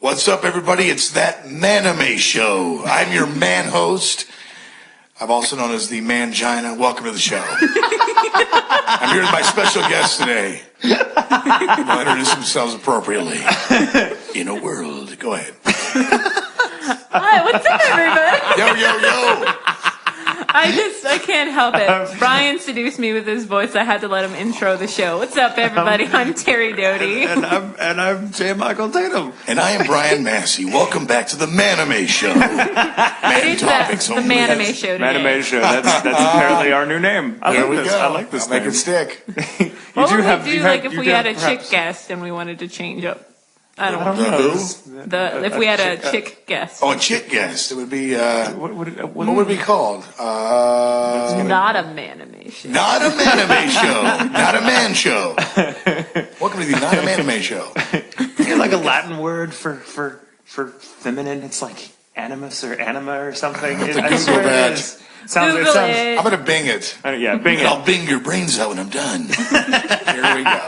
What's up, everybody? It's that Maname Show. I'm your man host. I'm also known as the Mangina. Welcome to the show. I'm here with my special guest today. They'll introduce themselves appropriately. In a world. Go ahead. Hi, what's up, everybody? Yo, yo, yo. I can't help it. Brian seduced me with his voice. I had to let him intro the show. What's up, everybody? I'm Terri Doty. And I'm J. Michael Tatum. And I am Bryan Massey. Welcome back to the Maname Show. It is the Maname Show today. Maname Show. That's apparently our new name. I like this I'll make it stick. What would we do if we had a chick guest and we wanted to change up? I don't know. If we had a chick guest. Oh, a chick guest. It would be, what would it be called? Not a Maname Show. Not a Maname Show. Not a man show. Welcome to the Not a Maname Show. Is there like a Latin word for feminine? It's like animus or anima or something. I Google that. Google it. I'm going to Bing it. Yeah, Bing it. I'll Bing your brains out when I'm done. Here we go.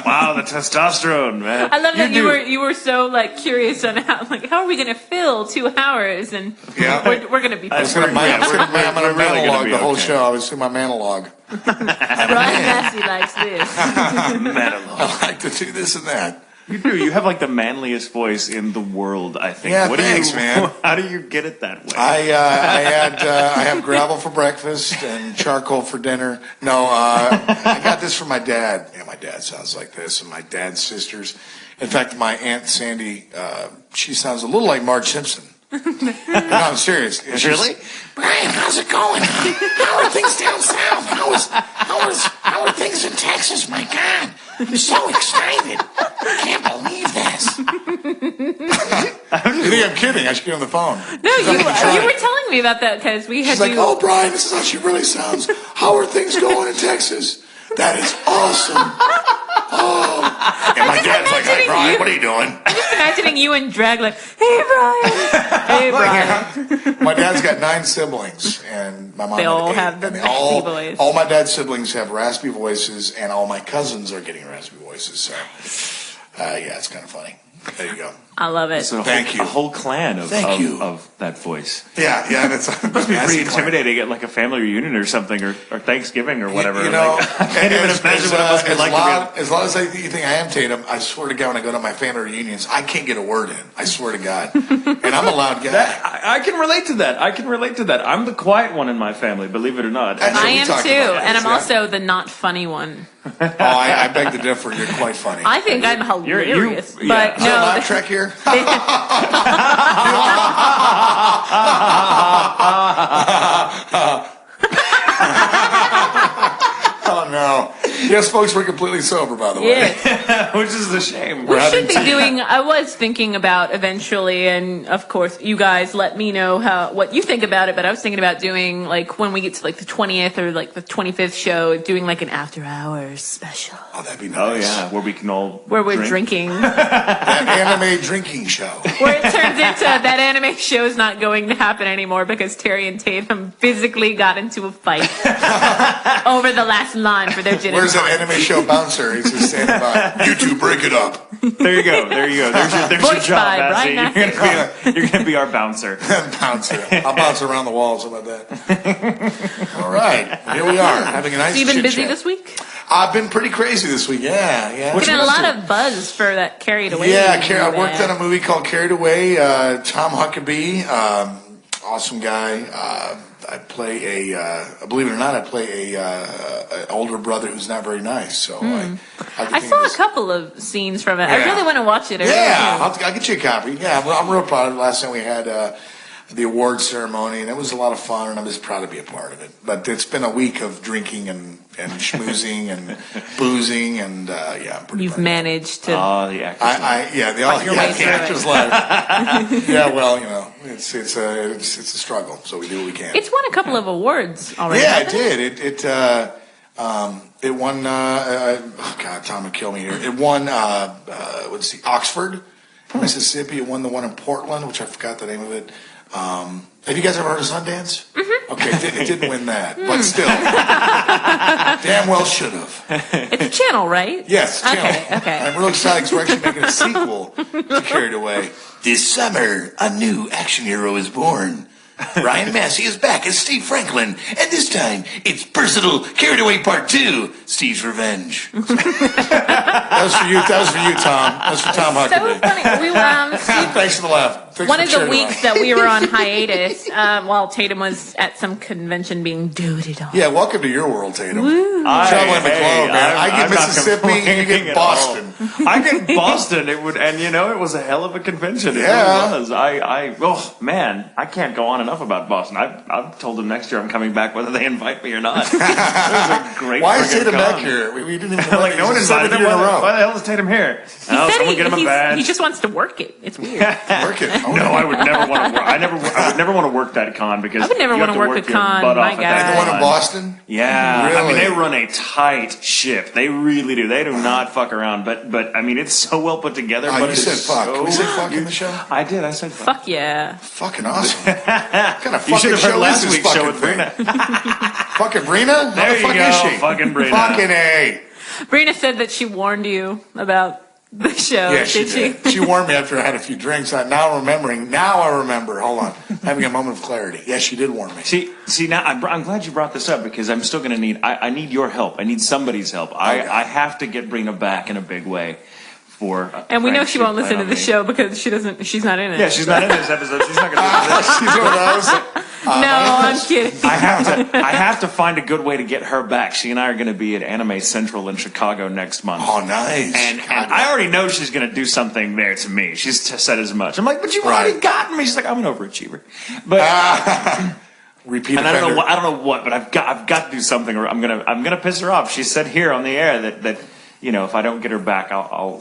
Wow, the testosterone, man. I love that you were so curious on how are we going to fill 2 hours and we're going to be. I'm going to monologue the whole show. I was doing my monologue. Brian Massey likes this. I like to do this and that. You do. You have the manliest voice in the world, I think. Yeah, thanks, man. How do you get it that way? I have gravel for breakfast and charcoal for dinner. No, I got this from my dad. Yeah, my dad sounds like this, and my dad's sisters. In fact, my Aunt Sandy, she sounds a little like Marge Simpson. No, I'm serious. Really? Brian, how's it going? How are things down south? How are things in Texas? My God, I'm so excited. I can't believe this. You think I'm kidding? I should get on the phone. No, you were telling me about that because we had. She's like, oh, Brian, this is how she really sounds. How are things going in Texas? That is awesome. Oh. And my dad's like, hey, Brian, what are you doing? I'm just imagining you in drag hey, Brian. Hey, Brian. My dad's got 9 siblings, and my mom They all 8, have the and raspy voice. All my dad's siblings have raspy voices, and all my cousins are getting raspy voices. So, yeah, it's kind of funny. There you go. I love it. So Thank you. A whole clan of that voice. Yeah, that's It must be pretty intimidating at a family reunion or something, or Thanksgiving or whatever. You know, I can't even imagine what it must be like. As long as you think I am Tatum, I swear to God, when I go to my family reunions, I can't get a word in. I swear to God. And I'm a loud guy. I can relate to that. I'm the quiet one in my family, believe it or not. I am too, and I'm also the not funny one. Oh, I beg to differ. You're quite funny. I think I'm hilarious, but no. Is there a laugh track here? Oh no! Yes, folks, we're completely sober, by the way. Yes. Which is a shame. We should be doing. I was thinking about eventually, and of course, you guys let me know what you think about it. But I was thinking about doing when we get to the 20th or the 25th show, doing an after hours special. Oh, that'd be nice. Oh yeah, where we can all we're drinking. That anime drinking show. Where it turns into that anime show is not going to happen anymore because Terri and Tatum physically got into a fight over the last line for their gin. Where's that anime show bouncer? He's just standing by. You two, break it up. There you go. There's your job, Massey. You're gonna be our bouncer. Bouncer. I'll bounce around the walls. How about that? All right, here we are having a nice. So you've been busy chit-chat. this week? I've been pretty crazy this week. Yeah. Getting a lot of buzz for that Carried Away. Yeah, I worked on a movie called Carried Away. Tom Huckabee, awesome guy. I play believe it or not, an older brother who's not very nice. So I saw a couple of scenes from it. Yeah. I really want to watch it. I'll get you a copy. Yeah, I'm real proud of it. Last time we had the award ceremony, and it was a lot of fun, and I'm just proud to be a part of it. But it's been a week of drinking and schmoozing and boozing, and I'm pretty. You've managed to. The actors. The actors life. Yeah, well, it's a struggle, so we do what we can. It's won a couple of awards already. Yeah, it did. It won. Oh God, Tom would kill me here. It won. Oxford, Mississippi. It won the one in Portland, which I forgot the name of it. Have you guys ever heard of Sundance? Mm-hmm. Okay, it didn't win that, but still. Damn well should have. It's a channel, right? Yes, channel. Okay. I'm real excited because we're actually making a sequel to Carried Away. This summer, a new action hero is born. Bryan Massey is back as Steve Franklin, and this time, it's personal Carried Away Part 2, Steve's Revenge. That was for you, Tom. That was for Tom Huckabee. So funny. We Steve, Thanks for the laugh. one of the weeks that we were on hiatus, while Tatum was at some convention being Doty-Hoff. Yeah, welcome to your world, Tatum. Woo. Traveling the globe, man. I get I'm not Mississippi, and you get Boston. I get Boston. It was a hell of a convention. It Yeah. really was. Oh man, I can't go on enough about Boston. I've told them next year I'm coming back whether they invite me or not. It was a great. Why is friggin' Tatum con. back here? We didn't even Like no one invited him. Why the hell is Tatum here? He said someone get him a badge. he just wants to work it. It's weird. Work it. No, I would never want to work. I would never want to work that con because I would never you want have to work a your con, butt my off at guy. that The one in con. Boston? Yeah, Really? I mean they run a tight ship. They really do. They do not fuck around. But I mean it's so well put together. Oh, but you it's said fuck. so- Can we say fuck in the show? I did. I said fuck. Fuck yeah. Fucking awesome. What kind of You should fucking have heard show last is this week's show fucking with thing? Brina. Fucking Brina? There How the you fuck go, is she? fucking Brina. Fucking A. Brina said that she warned you about the show. Yeah, she did she? did. She warned me after I had a few drinks. Now I remember. Hold on. Having a moment of clarity. Yes, she did warn me. See. Now I'm glad you brought this up because I'm still going to need. I need your help. I need somebody's help. Okay. I have to get Brina back in a big way. And we know she won't listen to the show because she's not in it. Yeah, she's not in this episode. She's not going to listen to this. She's one of those. No, I'm kidding. I have to find a good way to get her back. She and I are going to be at Anime Central in Chicago next month. Oh, nice. And I already know she's going to do something there to me. She's said as much. I'm like, but you've already gotten me. She's like, I'm an overachiever. But Repeat and I don't know what, but I've got to do something. Or I'm gonna piss her off. She said here on the air that. You know, if I don't get her back,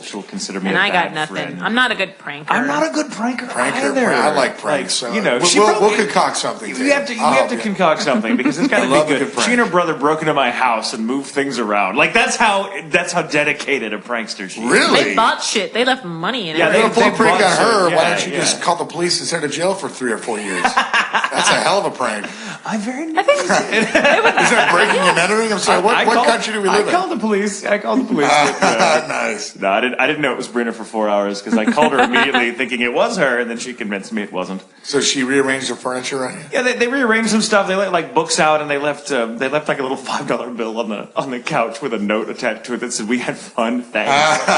she'll consider me And a I got bad nothing. friend. I'm not a good pranker. I'm not a good pranker either. I like pranks. Like, you know, we'll concoct something. We have to concoct something because it's got to be good. She and her brother broke into my house and moved things around. Like that's how dedicated a prankster she is. Really? They bought shit. They left money in it. Yeah, they pull a prank on her. Yeah, Why don't you just call the police and send her to jail for 3 or 4 years? That's a hell of a prank. I think Is that breaking and entering? I'm sorry. What country do we live in? I called the police. Nice. No, I didn't know it was Brina for 4 hours because I called her immediately thinking it was her, and then she convinced me it wasn't. So she rearranged her furniture on you? Yeah, they rearranged some stuff. They let like books out, and they left like a little $5 bill on the couch with a note attached to it that said "We had fun, thanks."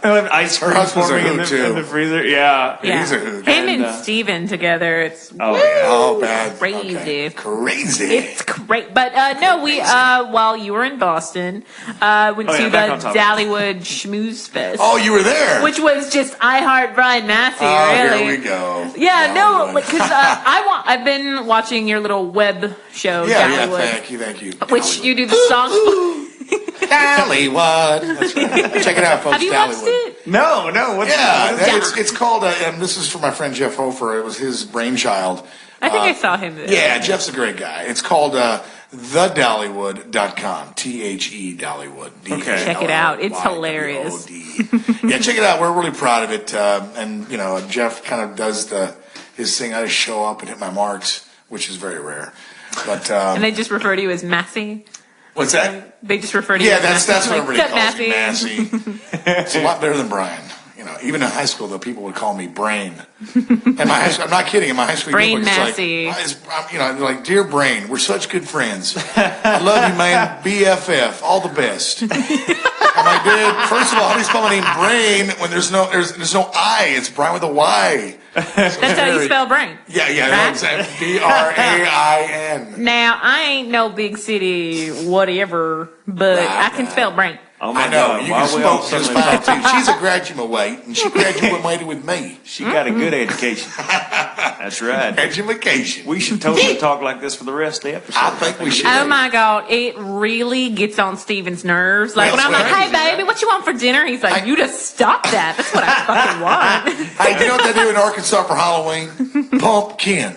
And they left ice cream husband's for a me hoot, too. in the freezer. Yeah. He's a hoot. Him and And, Steven together, it's Oh, bad. crazy. Okay. Crazy. It's great. But no, we while you were in Boston, went to back the on topic. Dollywood Schmooze Fest. Oh, you were there. Which was just I Heart Bryan Massey, Oh, really. here we go. Yeah, no, Dollywood. because I've been watching your little web show, Yeah, Dollywood, thank you. which you do the songs. Dollywood. That's right. Check it out, folks. Have you Dollywood. watched it? No. What's It's called, and this is for my friend Jeff Hofer. It was his brainchild. I think I saw him there. Yeah, Jeff's a great guy. It's called thedollywood.com. THE Dollywood. Okay. Check it out. It's hilarious. Yeah, check it out. We're really proud of it. And, you know, Jeff kind of does his thing. I just show up and hit my marks, which is very rare. But And they just refer to you as Massey. what's that? They just refer to you. Yeah, as that's what Massey. everybody Like, calls me, Massey. It's a lot better than Brian. You know, even in high school, though, people would call me Brain. In my high school, I'm not kidding. In my high school, Brain it's Massey. like, they're like, dear Brain, we're such good friends. I love you, man. BFF, all the best. I'm like, dude, first of all, how do you spell my name Brain when there's no I? It's Brian with a Y. That's how you spell brain. Yeah, Right? exactly. BRAIN. Now, I ain't no big city whatever, but I can spell brain. Oh my I know. God. You Why can are we all smoke just suddenly- fine, too. She's a graduate, and she graduated with me. She got a good education. That's right. Education. We should totally talk like this for the rest of the episode. I think we should. Oh my God, it really gets on Steven's nerves. Like when I'm like, hey baby, what you want for dinner? He's like, you just stop that. That's what I fucking want. Hey, do you know what they do in Arkansas for Halloween? Pumpkin.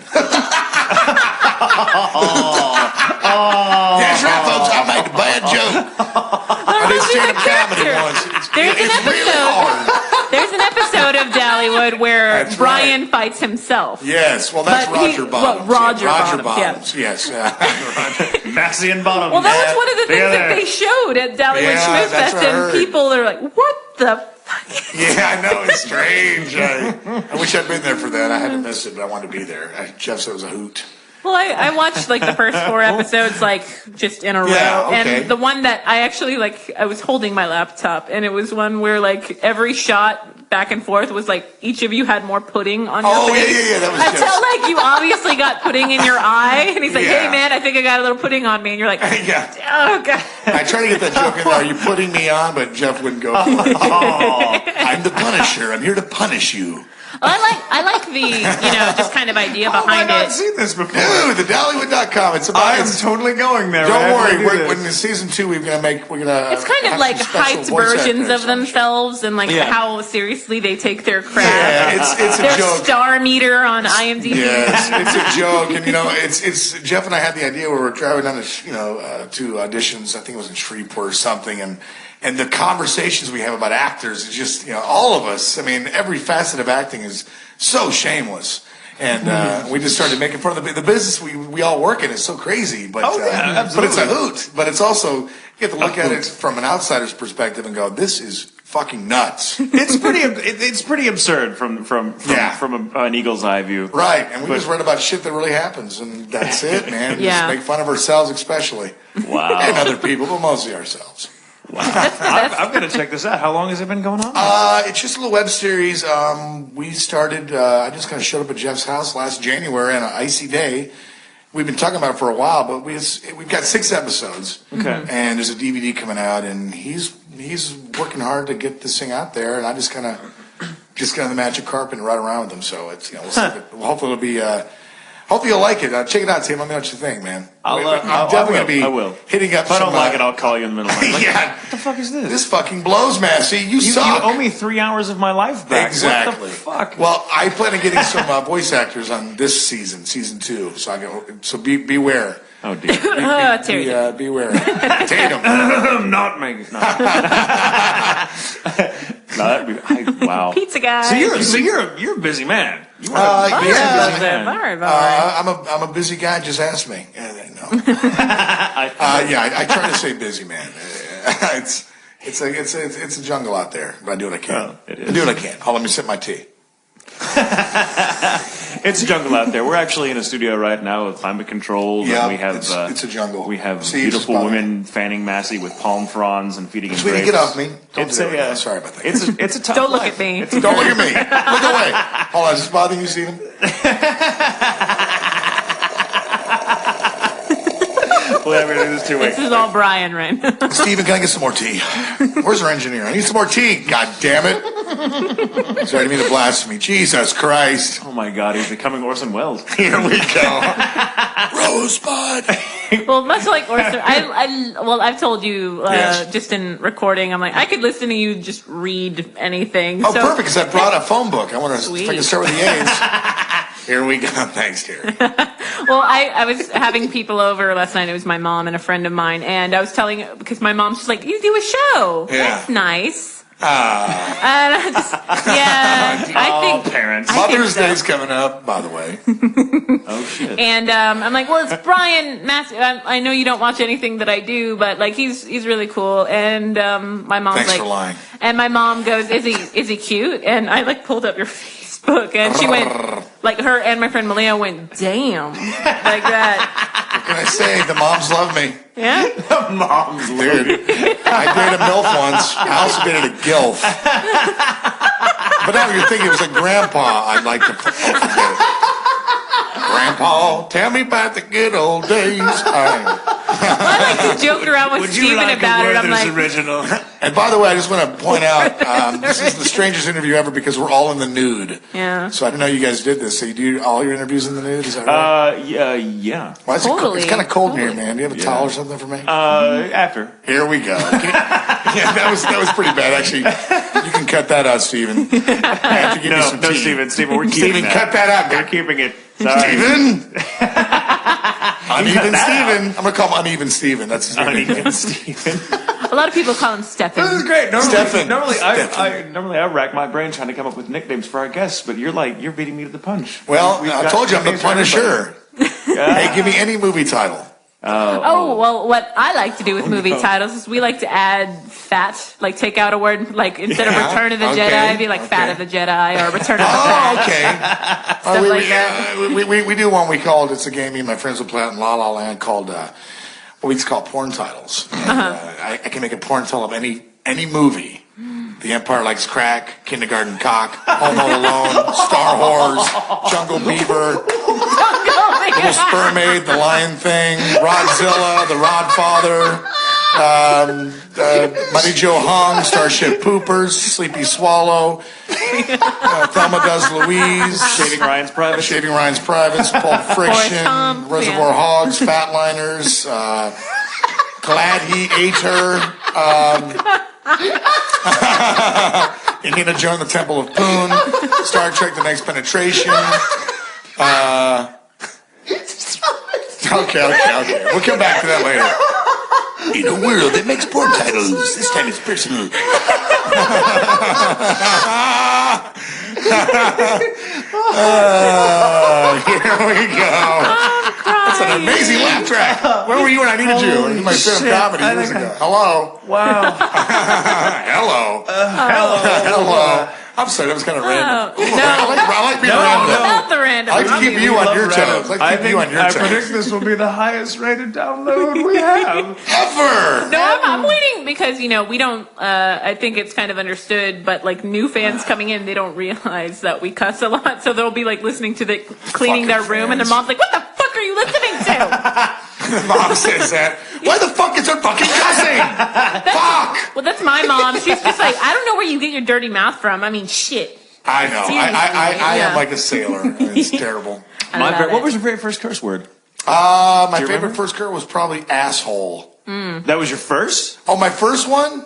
That's right, folks. I made a bad joke. I did stand-up comedy once. There's an It's really episode. hard. There's an episode of Dollywood episode where That's Brian right. fights himself. Yes, well, that's But he- Roger Bottoms. well, Roger Roger Bottoms, Yes. Massey and Bottom. Well, that was one of the things that they showed at Dollywood Yeah, Schmooze that's Fest, what I and heard. people are like, "What the fuck?" Yeah, I know, it's strange. I wish I'd been there for that. I had to miss it, but I wanted to be there. Jeff said it was a hoot. Well, I watched like the first 4 episodes like just in a row, Yeah, okay. and the one that I actually like, I was holding my laptop, and it was one where like every shot back and forth was like each of you had more pudding on your Oh, face. yeah, that was I just... felt like you obviously got pudding in your eye, and he's like, Yeah. "Hey man, I think I got a little pudding on me," and you're like, Yeah. "Oh god." I tried to get that joke in there. Are you putting me on? But Jeff wouldn't go. I'm the Punisher. I'm here to punish you. Well, I like the just kind of idea How have I behind not it. seen this before? Dude, the Dollywood.com. It's about. I am It's, totally going there. don't man. worry. We're When in season 2, we're gonna. It's kind of have like some special Heights voice versions actors of on the show. themselves and like Yeah. how seriously they take their craft. Yeah, it's a Their joke. star meter on IMDb. Yes, it's a joke, and it's Jeff and I had the idea where we're driving down to auditions. I think it was in Shreveport or something, and the conversations we have about actors is just all of us. I mean, every facet of acting is so shameless. And we just started making fun of the business we all work in is so crazy, but but it's a hoot. But it's also you have to look at it from an outsider's perspective and go, "This is fucking nuts." It's pretty absurd from an eagle's eye view. Right, and we just read about shit that really happens, and that's it, man. Yeah. Just make fun of ourselves, especially, Wow. and other people, but mostly ourselves. I've got to check this out. How long has it been going on? It's just a little web series. We started. I just kind of showed up at Jeff's house last January on an icy day. We've been talking about it for a while, but we've got 6 episodes. Okay. And there's a DVD coming out, and he's working hard to get this thing out there, and I just kind of get on the magic carpet and ride around with him. So it's we'll see hopefully it'll be. Hopefully you'll like it. Check it out, Tim. Let me know what you think, man. I'm definitely I going will. to be hitting up. If I don't like it, I'll call you in the middle of the night. Yeah. What the fuck is this? This fucking blows, Massey. You You suck. owe me 3 hours of my life back. Exactly. What the fuck? Well, I plan on getting some voice actors on this season 2. So beware. Oh dear. Terri. Beware. Tatum. Not me. No. Wow. Pizza guy. So you're a busy man. You are a busy Yeah. man. I'm a busy guy. Just ask me. No. I try to say busy man. It's a jungle out there, but I do what I can. Oh, it is. I do what I can. Hold on, let me sip my tea. It's a jungle out there. We're actually in a studio right now with climate controls. Yeah, and we have it's a jungle. We have See, it's beautiful just women fanning Massey with palm fronds and feeding him Sweetie, grapes. get off me. Don't It's do that. a, Sorry about that. It's a tough Don't look life. at me. Don't look at me. Look away. Hold on, is this bothering you, Stephen? Whatever it is, 2 weeks. This is all Brian right now. Stephen, can I get some more tea? Where's our engineer? I need some more tea. God damn it. Sorry, I didn't mean to blasphemy. Jesus Christ. Oh my God, he's becoming Orson Welles. Here we go. Rosebud. Well, much like Orson, I've told you Yes. just in recording, I'm like, I could listen to you just read anything. Oh, so, perfect, because I brought a phone book. I wonder if I Sweet. can start with the A's. Here we go. Thanks, Terry. Well, I was having people over last night. It was my mom and a friend of mine, and I was telling, because my mom's just like, you do a show. Yeah. That's nice. And I just, I think parents. I think Mother's so. Day's coming up, by the way. Oh shit. And I'm like, well, it's Bryan Massey. I know you don't watch anything that I do, but like he's really cool. And my mom's Thanks like, for lying. and my mom goes, is he cute? And I like pulled up your Facebook, and she went, like her and my friend Malia went, damn, like that. What can I say? The moms love me. Yeah. Mom's Dude, I dated a MILF once. I also dated a GILF. But now you're thinking it was a grandpa. I'd like to forget it. Grandpa, tell me about the good old days. I like to joke around with Steven about it. I'm like, original? And by the way, I just want to point out, this is the strangest interview ever because we're all in the nude. yeah. So I didn't know you guys did this. So you do all your interviews in the nude? Is that right? Yeah. Why is it cold? totally. It's kind of cold in here, Totally. man. Do you have a towel or something for me? After. Here we go. Yeah, that was pretty bad, actually. You can cut that out, Steven. I have to give you some tea. Steven, we're keeping Steven, cut that out. We're keeping it. Sorry. Steven? Uneven Steven. I'm going to call him Uneven Steven. That's his name. Uneven Steven. A lot of people call him Stefan. This is great. Normally, Stefan. I rack my brain trying to come up with nicknames for our guests, but you're beating me to the punch. Well, I told you I'm the Punisher. Hey, give me any movie title. Well, what I like to do with movie titles is we like to add fat, like take out a word, like instead of Return of the Jedi, it'd be like Fat of the Jedi or Return of the Fat. Okay. Stuff like that. We do one we called, it's a game me and my friends will play out in La La Land called, what we just call porn titles. And, I can make a porn title of any movie. The Empire Likes Crack, Kindergarten Cock, Home Alone, Star Wars, Jungle Beaver, Little Spermaid, The Lion Thing, Rodzilla, The Rodfather, Mighty Joe Hung, Starship Poopers, Sleepy Swallow, Thelma Does Louise, Shaving Ryan's Privates, Pulp Friction, Tom, Reservoir Hogs, Fatliners, Glad He Ate Her, Indiana Jones, The Temple of Poon, Star Trek, The Next Penetration. Okay. We'll come back to that later. In a world that makes porn titles, this time it's personal. Here we go. That's an amazing laugh track. Where were you when I needed you? In my stand-up comedy years ago. Hello. Wow. Hello. I'm sorry, that was kind of random. No. I like being random. Not the random. I like to keep you on your toes. I predict this will be the highest rated download we have ever. No, I'm waiting because, we don't, I think it's kind of understood, but like new fans coming in, they don't realize that we cuss a lot. So they'll be like listening to the cleaning their room and their mom's like, what the fuck are you listening to? Mom says that. Why the fuck is there fucking cussing? Fuck! Well, that's my mom. She's just like, I don't know where you get your dirty mouth from. I mean, shit. I know. I am like a sailor. It's terrible. What was your very first curse word? My favorite first curse was probably asshole. That was your first? Oh, my first one?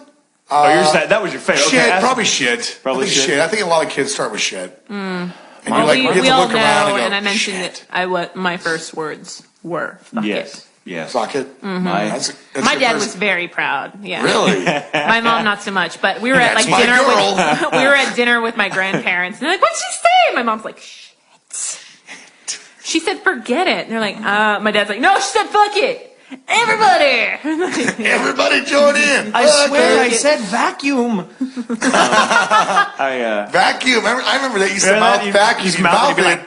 That was your favorite. Shit, okay, probably shit. Probably shit. I think a lot of kids start with shit. And we all know, and I mentioned it. What my first words were. Fuck it. Yes. Fuck it. Mm-hmm. My dad was very proud. Yeah. Really? My mom not so much, but we were at like dinner. We were at dinner with my grandparents, and they're like, "What'd she say?" My mom's like, "Shit." She said, "Forget it." And they're like, My dad's like, "No, she said, fuck it." Everybody! Everybody join in! I swear I said vacuum! Vacuum! I remember that. You said mouth vacuum. You mouth it.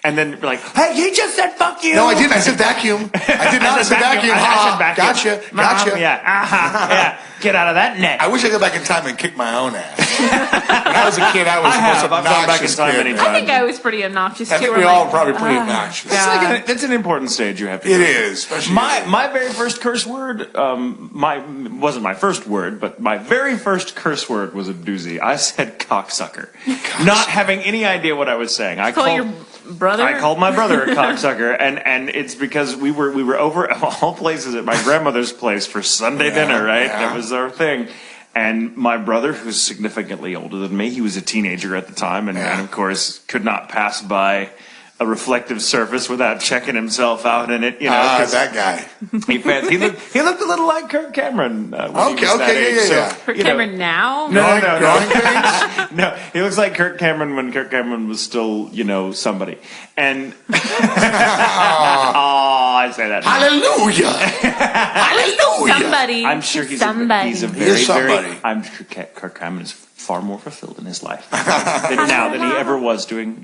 And then like, hey, he just said fuck you! No, I didn't. I said vacuum. I did not say vacuum. I said vacuum. Gotcha. Yeah. Get out of that net. I wish I could go back in time and kick my own ass. When I was a kid, I was the most obnoxious kid. I think I was pretty obnoxious too. I think we all were probably pretty obnoxious. It's an important stage you have to It is. Especially my very first curse word, wasn't my first word, but my very first curse word was a doozy. I said cocksucker. Not having any idea what I was saying. I called your brother? I called my brother a cocksucker, and it's because we were over at all places at my grandmother's place for Sunday dinner, right? Yeah. That was our thing. And my brother, who's significantly older than me, he was a teenager at the time, and of course could not pass by a reflective surface without checking himself out in it. that guy. He looked a little like Kirk Cameron. When he was that age. Yeah. Kirk Cameron now? No, he looks like Kirk Cameron when Kirk Cameron was still, somebody. And I say that. Hallelujah! Hallelujah! Somebody. I'm sure he's somebody. A very. I'm sure Kirk Cameron is far more fulfilled in his life than he ever was doing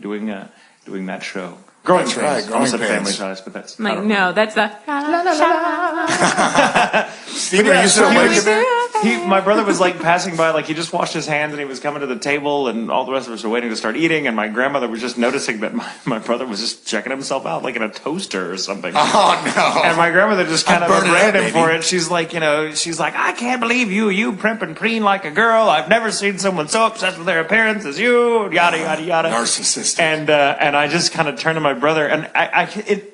that show. Growing Pains. Right, Growing Pains. Family Ties, but that's that's the. Steve, are you still awake there? My brother was like passing by, like he just washed his hands and he was coming to the table, and all the rest of us were waiting to start eating. And my grandmother was just noticing that my brother was just checking himself out, like in a toaster or something. Oh no! And my grandmother just kind of ran him for it. She's like, I can't believe you primp and preen like a girl. I've never seen someone so obsessed with their appearance as you. Yada yada yada. Narcissistic. And I just kind of turned to my brother, and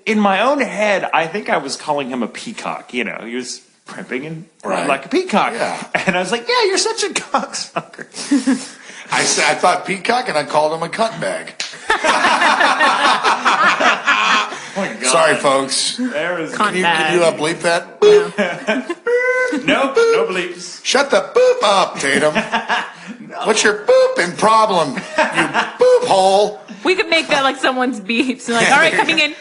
in my own head, I think I was calling him a peacock. He was primping and Right. like a peacock. Yeah. And I was like, yeah, you're such a cocksucker. I thought peacock, and I called him a cunt bag. Oh my God. Sorry, folks. There was Can you bleep that? nope, no bleeps. Shut the boop up, Tatum. What's your booping problem, you boop hole? We could make that like someone's beeps. And like, all right, coming in. Boop.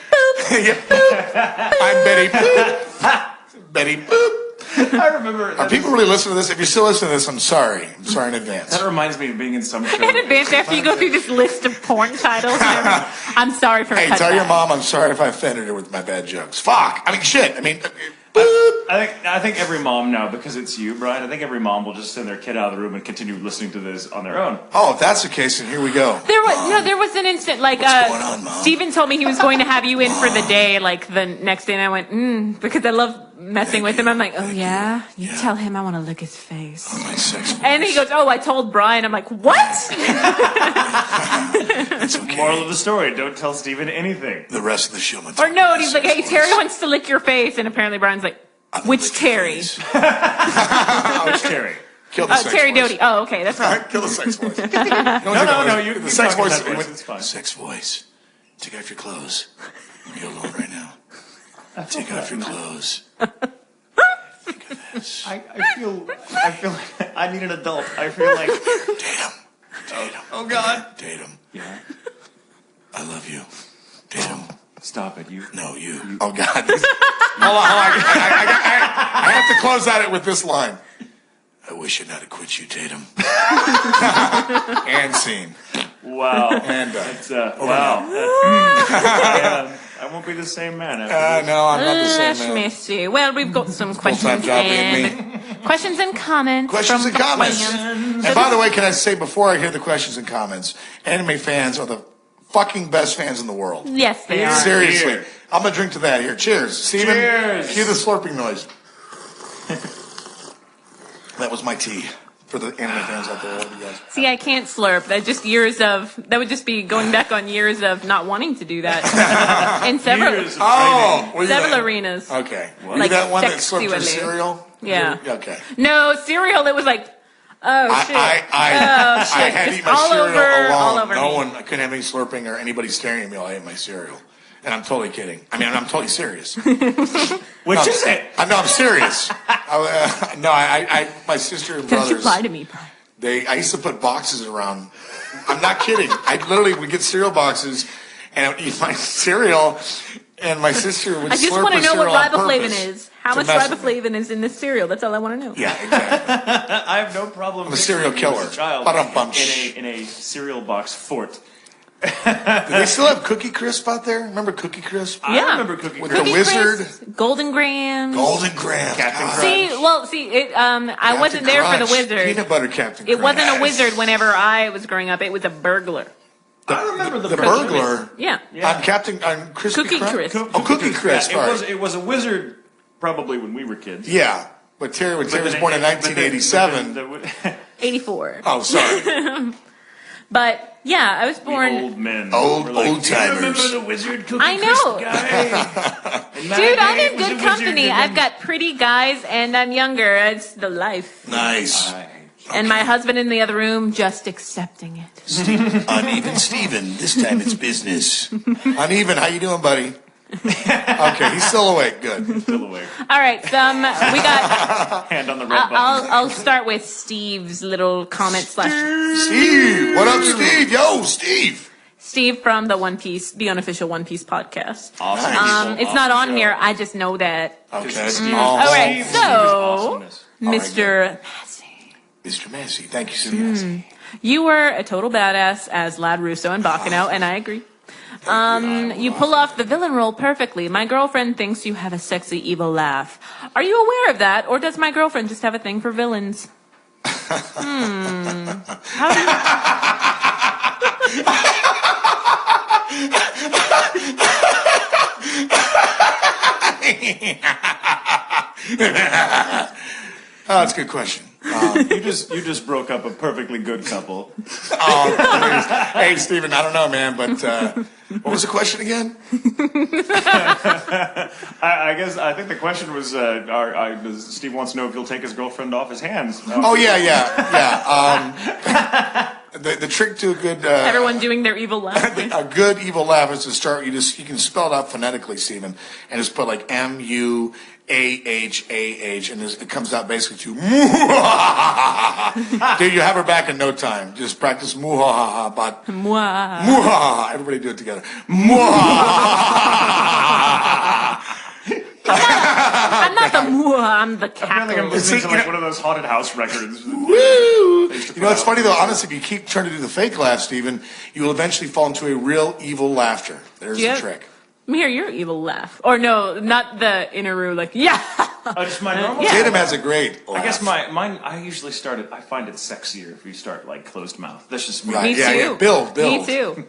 Yeah, boop. I'm Betty Boop. Betty Boop. I remember. Are people really listening to this? If you're still listening to this, I'm sorry. I'm sorry in advance. That reminds me of being in some show. In advance, after you go through this list of porn titles, I'm sorry for Hey, tell your mom I'm sorry if I offended her with my bad jokes. Fuck. I mean, shit. I mean, boop. I think every mom now, because it's you, Brian, I think every mom will just send their kid out of the room and continue listening to this on their own. Oh, if that's the case, then here we go. There was an instant like What's going on, Mom? Steven told me he was going to have you in for the day, like the next day, and I went, because I love messing with him. I'm like, oh yeah, you tell him I want to lick his face. Oh, my sex voice. And he goes, oh, I told Brian. I'm like, what? It's okay. Moral of the story: don't tell Steven anything. The rest of the show. Or no, and he's like, hey, Terry wants to lick your face, and apparently Brian's like, which Terry? Which Terry? Kill the sex Terry voice. Doty. Oh, okay, that's All right. right, kill the sex voice. No, you The sex talk in voice. that voice, it's fine. Sex voice. Take off your clothes. You're alone right now. Take off your clothes. Think of this. I feel like I need an adult. I feel like Tatum. oh God. Tatum. Yeah. I love you. Tatum. Stop it, you. No, you. Oh God. Hold on. I have to close out it with this line. I wish I'd not have quit you, Tatum. And scene. Wow. And It's, wow. I won't be the same man after this. no, I'm not the Let same me man. see. Well, we've got some questions Full-time job being and questions and comments. Questions from and comments. fans. And by the way, can I say before I hear the questions and comments, anime fans are the fucking best fans in the world. Yes, they are. Seriously. Here. I'm going to drink to that here. Cheers. Steven, Cheers. cue the slurping noise. That was my tea for the anime fans out there. I love you guys. See, I can't slurp. That would just be going back on years of not wanting to do that. In several Years of were you several that? arenas. Okay. Were you Like that one that slurped your sexually. cereal? Yeah. Okay. No, cereal, it was like, oh shit. I had to Just eat my all cereal over- alone. all over no me. one, I couldn't have any slurping or anybody staring at me while I ate my cereal. And I'm totally kidding. I mean, I'm totally serious. Which is it? I'm serious. My sister and Don't you brothers, lie to me, Brian. I used to put boxes around. I'm not kidding. I literally would get cereal boxes and I would eat my cereal, and my sister would I just slurp want to her know what cereal on riboflavin purpose is. How to much mess with me. riboflavin is in this cereal? That's all I want to know. Yeah, exactly. I have no problem. I'm a serial picturing you killer. as a child Ba-dum-bum. in a cereal box fort. Do they still have Cookie Crisp out there? Remember Cookie Crisp? Yeah. I remember Cookie With Crisp. the wizard. Crisp, Golden Grahams. Golden Graham. Captain God. Crunch. I wasn't there for the wizard. Peanut butter Captain It Crunch. wasn't a wizard whenever I was growing up. It was a burglar. I remember the burglar. Yeah. I'm Crispy Cookie Crunch? Crisp. Oh, Cookie Crisp. Yeah, all right. it was a wizard probably when we were kids. Yeah, but Terry was born in 1987. 84. Oh, sorry. But yeah, I was born. Old men. Old We're like, timers. Remember the wizard Cookie I know. Crisp guy? In my Dude, day, I'm it in was a good wizard company. and I've then- got pretty guys and I'm younger. It's the life. Nice. And my husband in the other room just accepting it. Uneven Steven. This time it's business. Uneven, how you doing, buddy? Okay, he's still awake. Good. Still awake. All right, we got. Hand on the red button. I'll start with Steve's little comment slash. Steve, what up, Steve? Yo, Steve. Steve from the unofficial One Piece podcast. Awesome. It's not on here. I just know that. Okay. All right, Steve so awesomeness. Mr. Massey, Mr. Massey. Thank you, Mr. Massey. you were a total badass as Lad Russo in Baccano, and I agree. You pull off the villain role perfectly. My girlfriend thinks you have a sexy, evil laugh. Are you aware of that, or does my girlfriend just have a thing for villains? How do Oh, that's a good question. You just broke up a perfectly good couple. Oh, hey, Stephen, I don't know, man, but what was the question again? I think the question was, Steve wants to know if you'll take his girlfriend off his hands. Oh, yeah. The trick to a good Everyone doing their evil laugh. a good evil laugh is to start. You can spell it out phonetically, Stephen, and just put like MUAHAH, and it comes out basically to dude. You have her back in no time. Just practice muhahaha, but muhahaha. Everybody do it together. Muhahaha. I'm not the muah, I'm the I feel like I'm cackle. listening to like one of those haunted house records. Woo! You know, it's funny though. Honestly, if you keep trying to do the fake laugh, Stephen, you will eventually fall into a real evil laughter. There's the trick. Let me hear your evil laugh. Or no, not the inner like, yeah. Oh, just my normal. Yeah. Tatum has a great laugh. I guess mine. I usually start it. I find it sexier if you start like closed mouth. That's just me. Right. Me Yeah, too. yeah. Bill. Me too.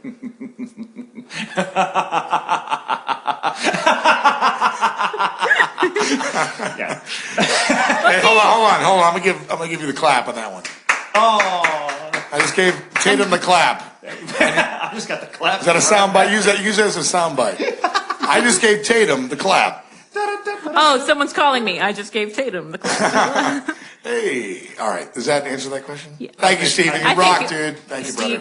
Yeah. Hey, hold on. I'm gonna give you the clap on that one. Oh. I just gave Tatum the clap. I just got the clap. Is that a sound bite? Use that as a sound bite. I just gave Tatum the clap. Oh, someone's calling me. I just gave Tatum the clap. Hey, all right. Does that answer that question? Yeah. Thank you, Stephen. You rock, dude. Thank you, brother.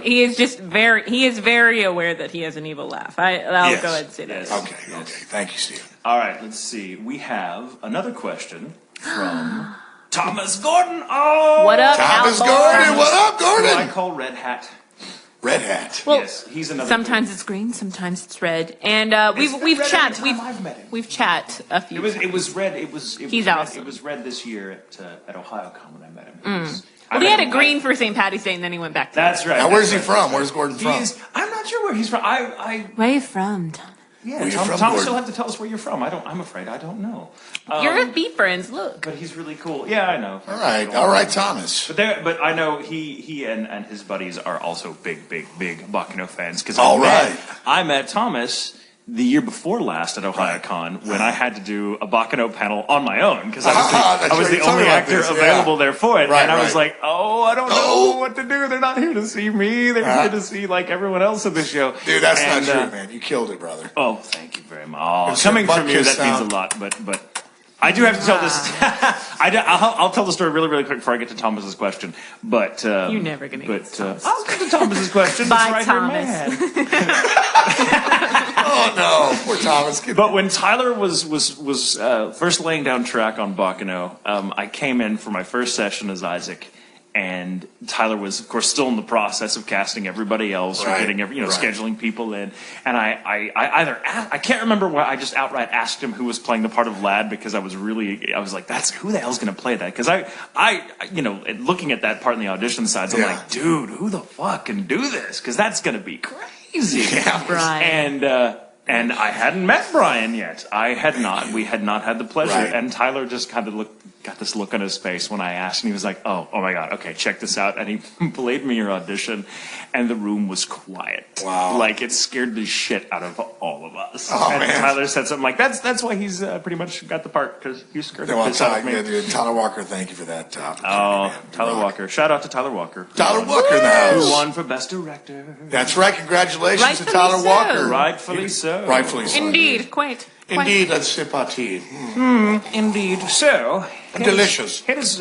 He is very aware that he has an evil laugh. I'll Yes. go ahead and say that. Yes. Okay. Thank you, Stephen. All right. Let's see. We have another question from Thomas Gordon. Oh, What up, Thomas Alpha? Gordon. What up, who I Gordon? call Red Hat. Red Hat. Well, Yes, he's another. sometimes it's green, sometimes it's red, and we've red chat every time I've met him. we've chat a few. It was red. It was He's red. awesome. It was red this year at OhioCon when I met him. Well, he had a green for St. Patty's Day, and then he went back to. That's right. Now, where's he that's right. from? Where's Gordon from? I'm not sure where he's from. Where are you from, Tom? Yeah, Where you Tom, from, Tom Gordon? still have to tell us where you're from. I'm afraid I don't know. You're Beat friends. Look. But he's really cool. Yeah, I know. All right, Thomas. But I know he and his buddies are also big Bacano fans because I met Thomas the year before last at OhioCon when I had to do a Bacano panel on my own because I was the only actor available there for it, and I was like, I don't know what to do. They're not here to see me. They're here to see like everyone else at the show. Dude, that's not true, man. You killed it, brother. Oh, thank you very much. Oh, coming from you, that means a lot. But I do have to tell this. I'll tell the story really quick before I get to Thomas's question. But You're never gonna get to Thomas. I'll get to Thomas's question. Bye, right Thomas. Here, man. Oh no, poor Thomas. But when Tyler was first laying down track on Bacano, I came in for my first session as Isaac. And Tyler was, of course, still in the process of casting everybody else or getting scheduling people in. And I can't remember why I just outright asked him who was playing the part of Lad because I was like, that's who the hell's going to play that? Because I looking at that part in the audition sides, I'm like, dude, who the fuck can do this? Because that's going to be crazy. Yeah. Brian. And I hadn't met Brian yet. I had not. We had not had the pleasure. Right. And Tyler just kind of got this look on his face when I asked, and he was like, oh my God, okay, check this out. And he played me your audition, and the room was quiet. Wow. Like, it scared the shit out of all of us. Oh, and man. Tyler said something like, that's why he's pretty much got the part, because he scared the piss out of me. Dude, Tyler Walker, thank you for that. Oh, Tyler Walker. Shout out to Tyler Walker. Tyler Walker in the house. Who won for Best Director. That's right. Congratulations to Rightfully Tyler so. Walker. Rightfully so. Rightfully so. Indeed, quite. Indeed, that's sympathy. Indeed. So, Delicious. Here is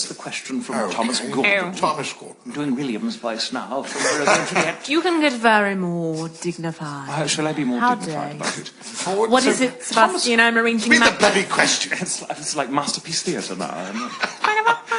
the question from Okay. Thomas Gordon. Thomas Gordon. I'm doing William's voice now. From Romeo and Juliet. You can get very more dignified. How shall I be more How dignified dare about it? What is it, Sebastian? I'm arranging Read the my... bloody question. It's like Masterpiece Theatre now.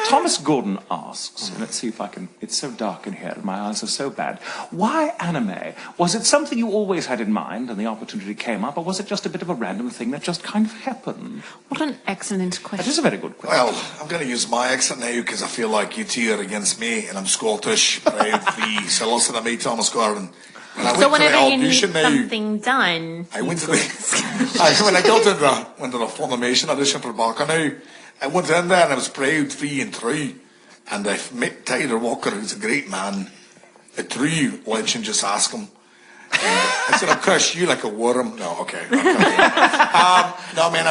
Thomas Gordon asks, and let's see if I can, it's so dark in here, my eyes are so bad. Why anime? Was it something you always had in mind and the opportunity came up, or was it just a bit of a random thing that just kind of happened? What an excellent That question. is a very good question. Well, I'm going to use my accent now because I feel like you two are against me and I'm Scottish. Proudly. So listen to me, Thomas Gordon. When I went So to whenever the you need audition now, something done, I went to the when I got to the Funimation audition for Bacano, I went in there and I was proud, free and true. And I met Tyler Walker, who's a great man, a true legend. Just ask him. I said, I'll crush you like a worm. No, okay. No, man,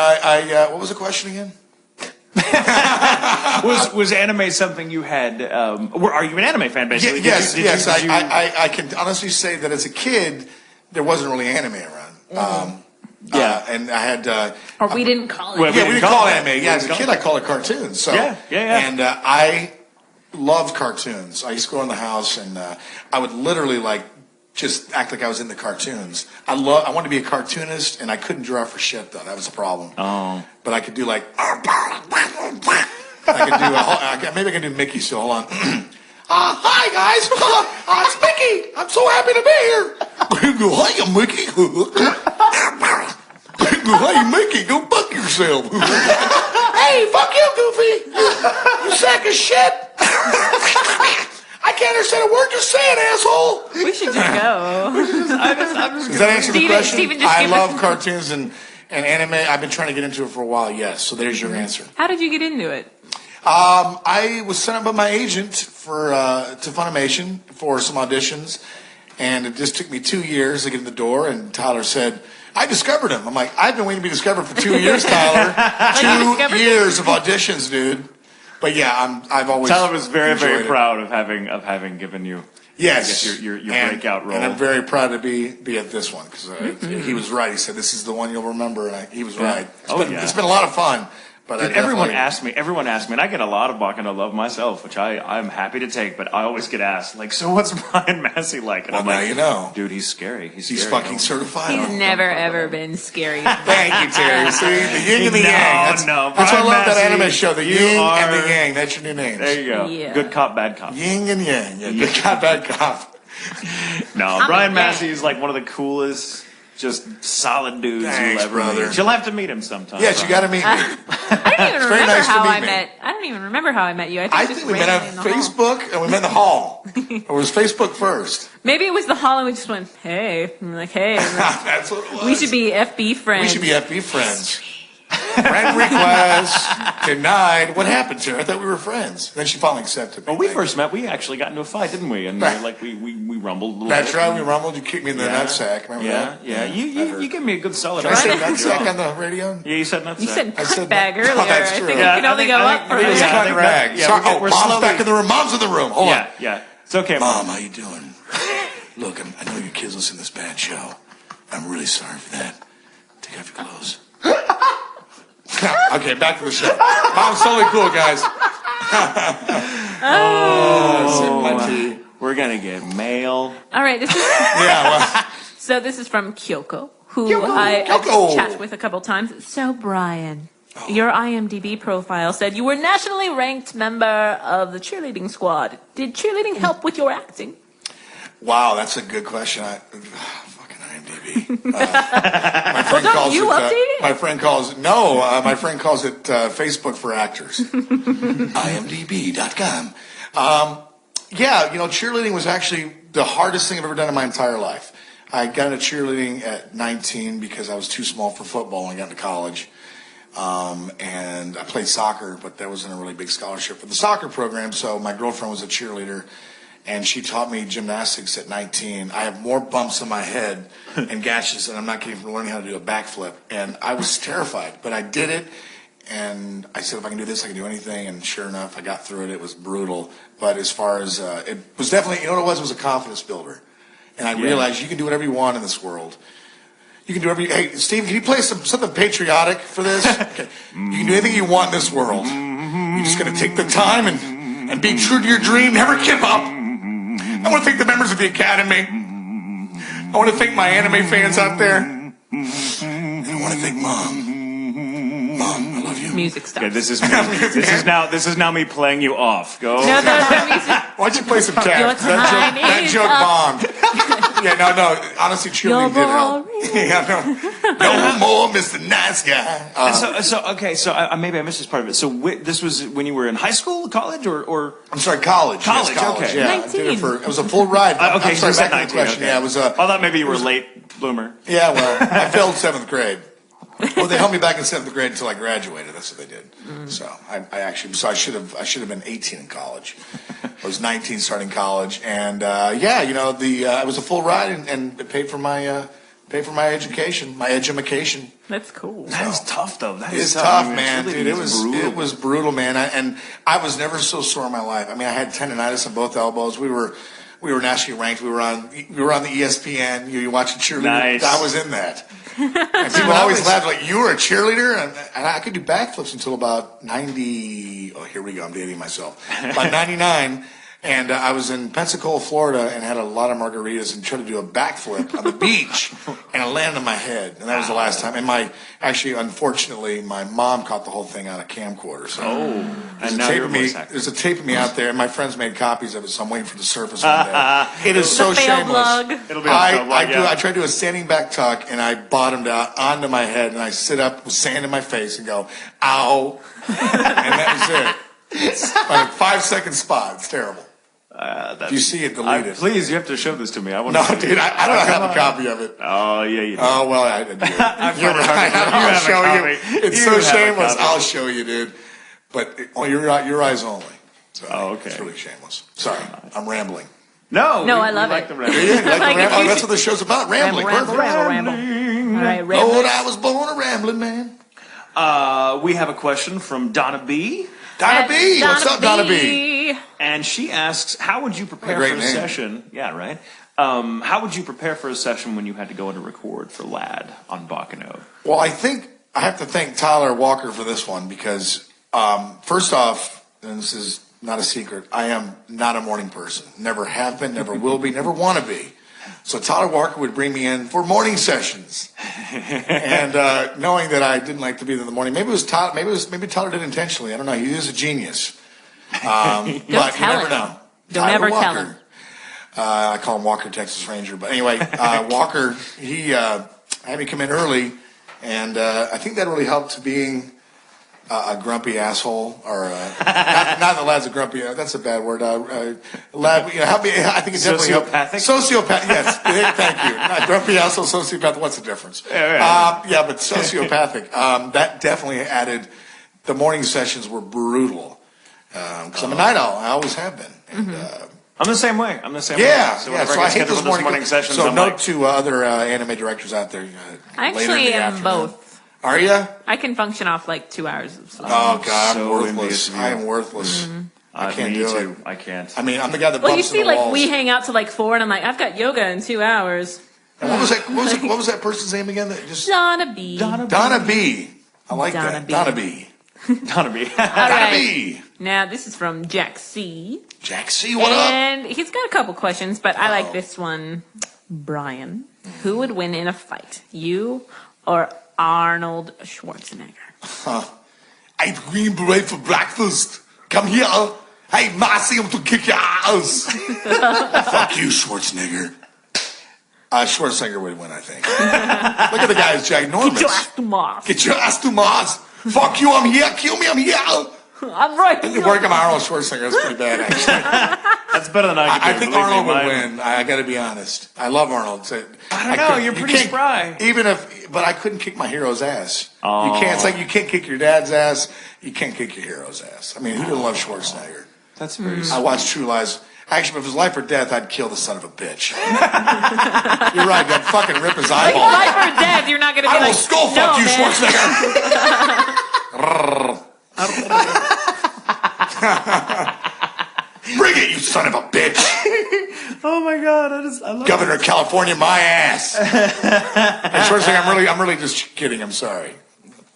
what was the question again? Was anime something you had? Are you an anime fan, basically? Yes. I can honestly say that as a kid, there wasn't really anime around. And I had. Or we didn't call it. We didn't call it anime. Yeah, as a kid, I called it cartoons. So, yeah. And I loved cartoons. I used to go in the house, and I would literally just act like I was in the cartoons. I wanted to be a cartoonist, and I couldn't draw for shit though. That was a problem. Oh. But I could do maybe I can do Mickey. So hold on. Hi guys, it's Mickey. I'm so happy to be here. Hi, Mickey. Hey, Mickey, go fuck yourself. Hey, fuck you, Goofy. You sack of shit. I can't understand a word you're saying, asshole. We should just go. Does that answer the question? Steven, I love cartoons and anime. I've been trying to get into it for a while, yes. So there's your answer. How did you get into it? I was sent up by my agent to Funimation for some auditions, and it just took me 2 years to get in the door, and Tyler said, I discovered him. I'm like, I've been waiting to be discovered for 2 years, Tyler. 2 years of auditions, dude. But yeah, I've always Tyler was very enjoyed proud of having given you your breakout role. And I'm very proud to be at this one because he was right. He said this is the one you'll remember, and he was right. It's been a lot of fun. But everyone asked me, and I get a lot of Bakano love myself, which I'm happy to take, but I always get asked, so what's Bryan Massey like? And I'm now you know. Dude, he's scary. He's scary, fucking certified. He's never, ever been scary. Thank you, Terry. See, the yin and the yang. That's why I love that anime show, the yin and the yang. That's your new names. There you go. Yeah. Good cop, bad cop. Yin and yang. Yeah, good cop, bad cop. No, Bryan Massey is one of the coolest, just solid dudes you'll ever meet. You'll have to meet him sometime. Yes, you got to meet me. I don't even remember how I met. I don't even remember how I met you. I think we met on Facebook and we met in the hall. Or was Facebook first? Maybe it was the hall and we just went, hey. And we're like, hey. That's what it was. We should be FB friends. We should be FB friends. Friend request denied. What happened to her? I thought we were friends. Then she finally accepted me. Well, we first met. We actually got into a fight, didn't we? And we rumbled a little bit. That's right. We rumbled. You kicked me in the nutsack. Remember that? Yeah. You gave me a good solid. Did I say nutsack on the radio? Yeah, you said nutsack. You said cutbag earlier. That's true. I think it can only go up from It's cut rag. Mom's back in the room. Mom's in the room. Hold on. Yeah. It's okay, Mom. How you doing? Look, I know your kids listen to this bad show. I'm really sorry for that. Take off your clothes. Okay, back to the show. Mom's totally cool, guys. We're gonna get mail. All right, this is So this is from Kyoko, who I've chatted with a couple times. So Bryan, your IMDb profile said you were nationally ranked member of the cheerleading squad. Did cheerleading help with your acting? Wow, that's a good question. Fucking IMDb. My friend calls it. My friend calls it. No, my friend calls it Facebook for actors. IMDb.com. Yeah, cheerleading was actually the hardest thing I've ever done in my entire life. I got into cheerleading at 19 because I was too small for football when I got into college. And I played soccer, but there wasn't a really big scholarship for the soccer program. So my girlfriend was a cheerleader, and she taught me gymnastics at 19. I have more bumps on my head and gashes, and I'm not getting from learning how to do a backflip. And I was terrified, but I did it. And I said, if I can do this, I can do anything. And sure enough, I got through it. It was brutal. But as far as, it was definitely, you know what it was a confidence builder. And I realized you can do whatever you want in this world. You can do hey, Steve, can you play something patriotic for this? Okay. You can do anything you want in this world. You're just going to take the time and be true to your dream. Never give up. I want to thank the members of the Academy. I want to thank my anime fans out there. And I want to thank Mom. Mom, I love you. Music stuff. Okay, this is now me playing you off. Go. No, music. Why don't you play some cat? That joke bombed. Yeah, no. Honestly, cheerleading did help. No more Mr. Nice Guy. So maybe I missed this part of it. So this was when you were in high school, college, or I'm sorry, college. College. Yes, college. Okay. Yeah, 19. I did it it was a full ride. Okay, I'm sorry, so back to the question. Okay. Yeah, it was. I thought maybe you were a late bloomer. Yeah, well, I failed 7th grade. Well, they held me back in 7th grade until I graduated. That's what they did. So I should have been 18 in college. I was 19 starting college, and it was a full ride, and it paid for my Pay for my education, my edumacation. That's cool. That is tough, though. That It's is tough, I mean, man. really Dude, it was brutal, man. And I was never so sore in my life. I mean, I had tendonitis in both elbows. We were nationally ranked. We were on the ESPN. You watching cheerleader? Nice. I was in that. And people always laughed like, you were a cheerleader? And I could do backflips until about 90. Oh, here we go. I'm dating myself. About 99. And I was in Pensacola, Florida, and had a lot of margaritas and tried to do a backflip on the beach, and it landed on my head, and that was the last time. And unfortunately, my mom caught the whole thing on a camcorder. So and now you're a voice actor. there's a tape of me out there, and my friends made copies of it, so I'm waiting for the surface one day. It is so failed shameless. vlog. It'll be on the I vlog, tried to do a standing back tuck, and I bottomed out onto my head, and I sit up with sand in my face and go, ow, and that was it. It's like a 5-second spot. It's terrible. If you see it, delete it. Please, you have to show this to me. I want No, to see dude, it. I don't have a copy of it. Oh, yeah, you do. Oh, well, I do. You're right. You I'll have a show copy. you. It's You so have a shameless. copy. I'll show you, dude. But your eyes only. So Oh, okay. It's really shameless. Sorry, I'm rambling. No, I love like it. the Yeah, rambling. you like the Like, ramble? if you That's should- what the show's about. Rambling. Ramble. Perfect. All right, Lord, ramble. I was born a rambling man. We have a question from Donna B. Donna B. What's up, Donna B? And she asks, how would you prepare What a for a great name. session? Yeah, right. How would you prepare for a session when you had to go in to record for Lad on Bacano? Well, I think I have to thank Tyler Walker for this one because, first off, and this is not a secret, I am not a morning person. Never have been, never will be, never want to be. So Tyler Walker would bring me in for morning sessions, and knowing that I didn't like to be there in the morning, maybe Tyler did intentionally. I don't know. He is a genius, but you tell never him. know. Don't Tyler ever tell Walker. him. I call him Walker, Texas Ranger. But anyway, Walker, he had me come in early, and I think that really helped to being a grumpy asshole, or not that Lad's a grumpy. That's a bad word. Lad, help me. I think it definitely helped. Sociopathic. Yes, thank you. Not grumpy asshole, sociopath. What's the difference? But sociopathic. That definitely added. The morning sessions were brutal because I'm a night owl. I always have been. And, I'm the same way. yeah, So yeah. whenever So I I get hate scheduled those for morning sessions, So I'm note like, to other anime directors out there. I later in actually the am afternoon. both. Are you? I can function off like 2 hours of sleep. Oh God, So I'm envious worthless. of you. I am worthless. I can't me do too. it. I can't. I mean, I'm the guy that Well, you bumps see, into like walls. we hang out till like 4, and I'm like, I've got yoga in 2 hours. And what was that? What was that person's name again? That just Donna B. Donna B. I like Donna that. B. Donna B. Donna B. All Donna right. B. Now this is from Jack C. Jack C. What up? And he's got a couple questions, but I like this one. Brian, who would win in a fight, you or Arnold Schwarzenegger? I eat green beret for breakfast. Come here. Hey, Massey, I'm to kick your ass. Fuck you, Schwarzenegger. Schwarzenegger would win, I think. Look at the guy who's ginormous. Get your ass to Mars. Get your ass to Mars. Fuck you, I'm here. Kill me, I'm here. I'm right. Work on Arnold Schwarzenegger. That's pretty bad, actually. That's better than I could do. I think believe me, Arnold would mine- win. I got to be honest. I love Arnold. So I don't know. You're pretty spry. But I couldn't kick my hero's ass. You can't. It's like you can't kick your dad's ass. You can't kick your hero's ass. I mean, who doesn't love Schwarzenegger? That's very I watched True Lies. Actually, if it was life or death, I'd kill the son of a bitch. You're right. I'd fucking rip his Like eyeball. life or death, you're not gonna be I will like, skull no, fuck you, man. Schwarzenegger. Bring it, you son of a bitch. Oh my God, I love Governor of California, my ass. And Schwarzenegger, I'm really just kidding. I'm sorry.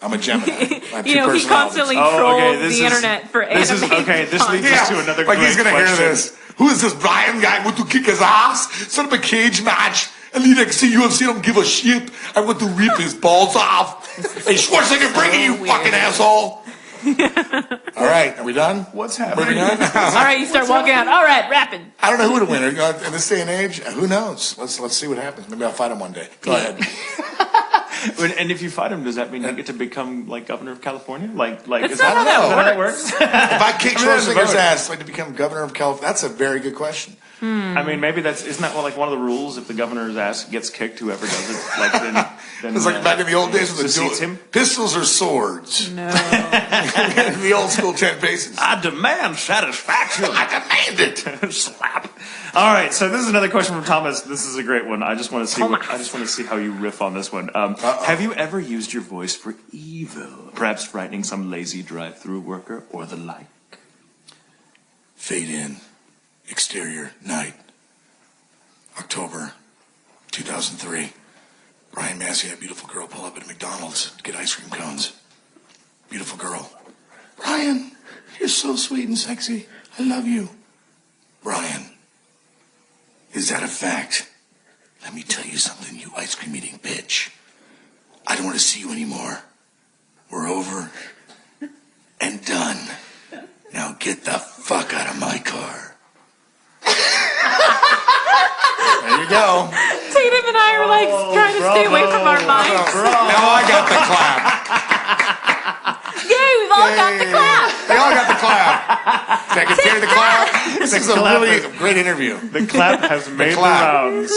I'm a Gemini. I have You two know, he personalities. constantly trolls the internet for anime. This leads us to another like he's great gonna hear question. this. Who is this Brian guy? I want to kick his ass. Set up a cage match. And the next thing UFC don't give a shit. I want to rip his balls off. Hey, Schwarzenegger, bring it, you weird. fucking asshole. All right, are we done? What's happening? Moving on? All right, you start walking out. All right, rapping. I don't know who to win. In this day and age, who knows? Let's see what happens. Maybe I'll fight him one day. Go ahead. And if you fight him, does that mean you get to become like governor of California? Like That's is not that how how that that works? If I kick I mean, that's Schwarzenegger's vote. ass, like to become governor of California, that's a very good question. I mean, maybe isn't that like one of the rules? If the governor's ass gets kicked, whoever does it, like then it's like back in the old days with him. Pistols or swords. No. The old school 10 paces. I demand satisfaction. I demand it. Slap. All right, so this is another question from Thomas. This is a great one. I just want to see. I just want to see how you riff on this one. Have you ever used your voice for evil? Perhaps frightening some lazy drive-through worker or the like. Fade in. Exterior night. October 2003. Bryan Massey had a beautiful girl pull up at a McDonald's to get ice cream cones. Beautiful girl. Bryan, you're so sweet and sexy. I love you. Bryan, is that a fact? Let me tell you something, you ice cream eating bitch. I don't want to see you anymore. We're over and done. Now get the fuck out of my car. There you go. Tatum and I are like trying to stay away from our mics. Now I got the clap. Yay, we've all got the clap. They all got the clap. Can I get Terri the clap? This is a really great interview. The clap has made the rounds.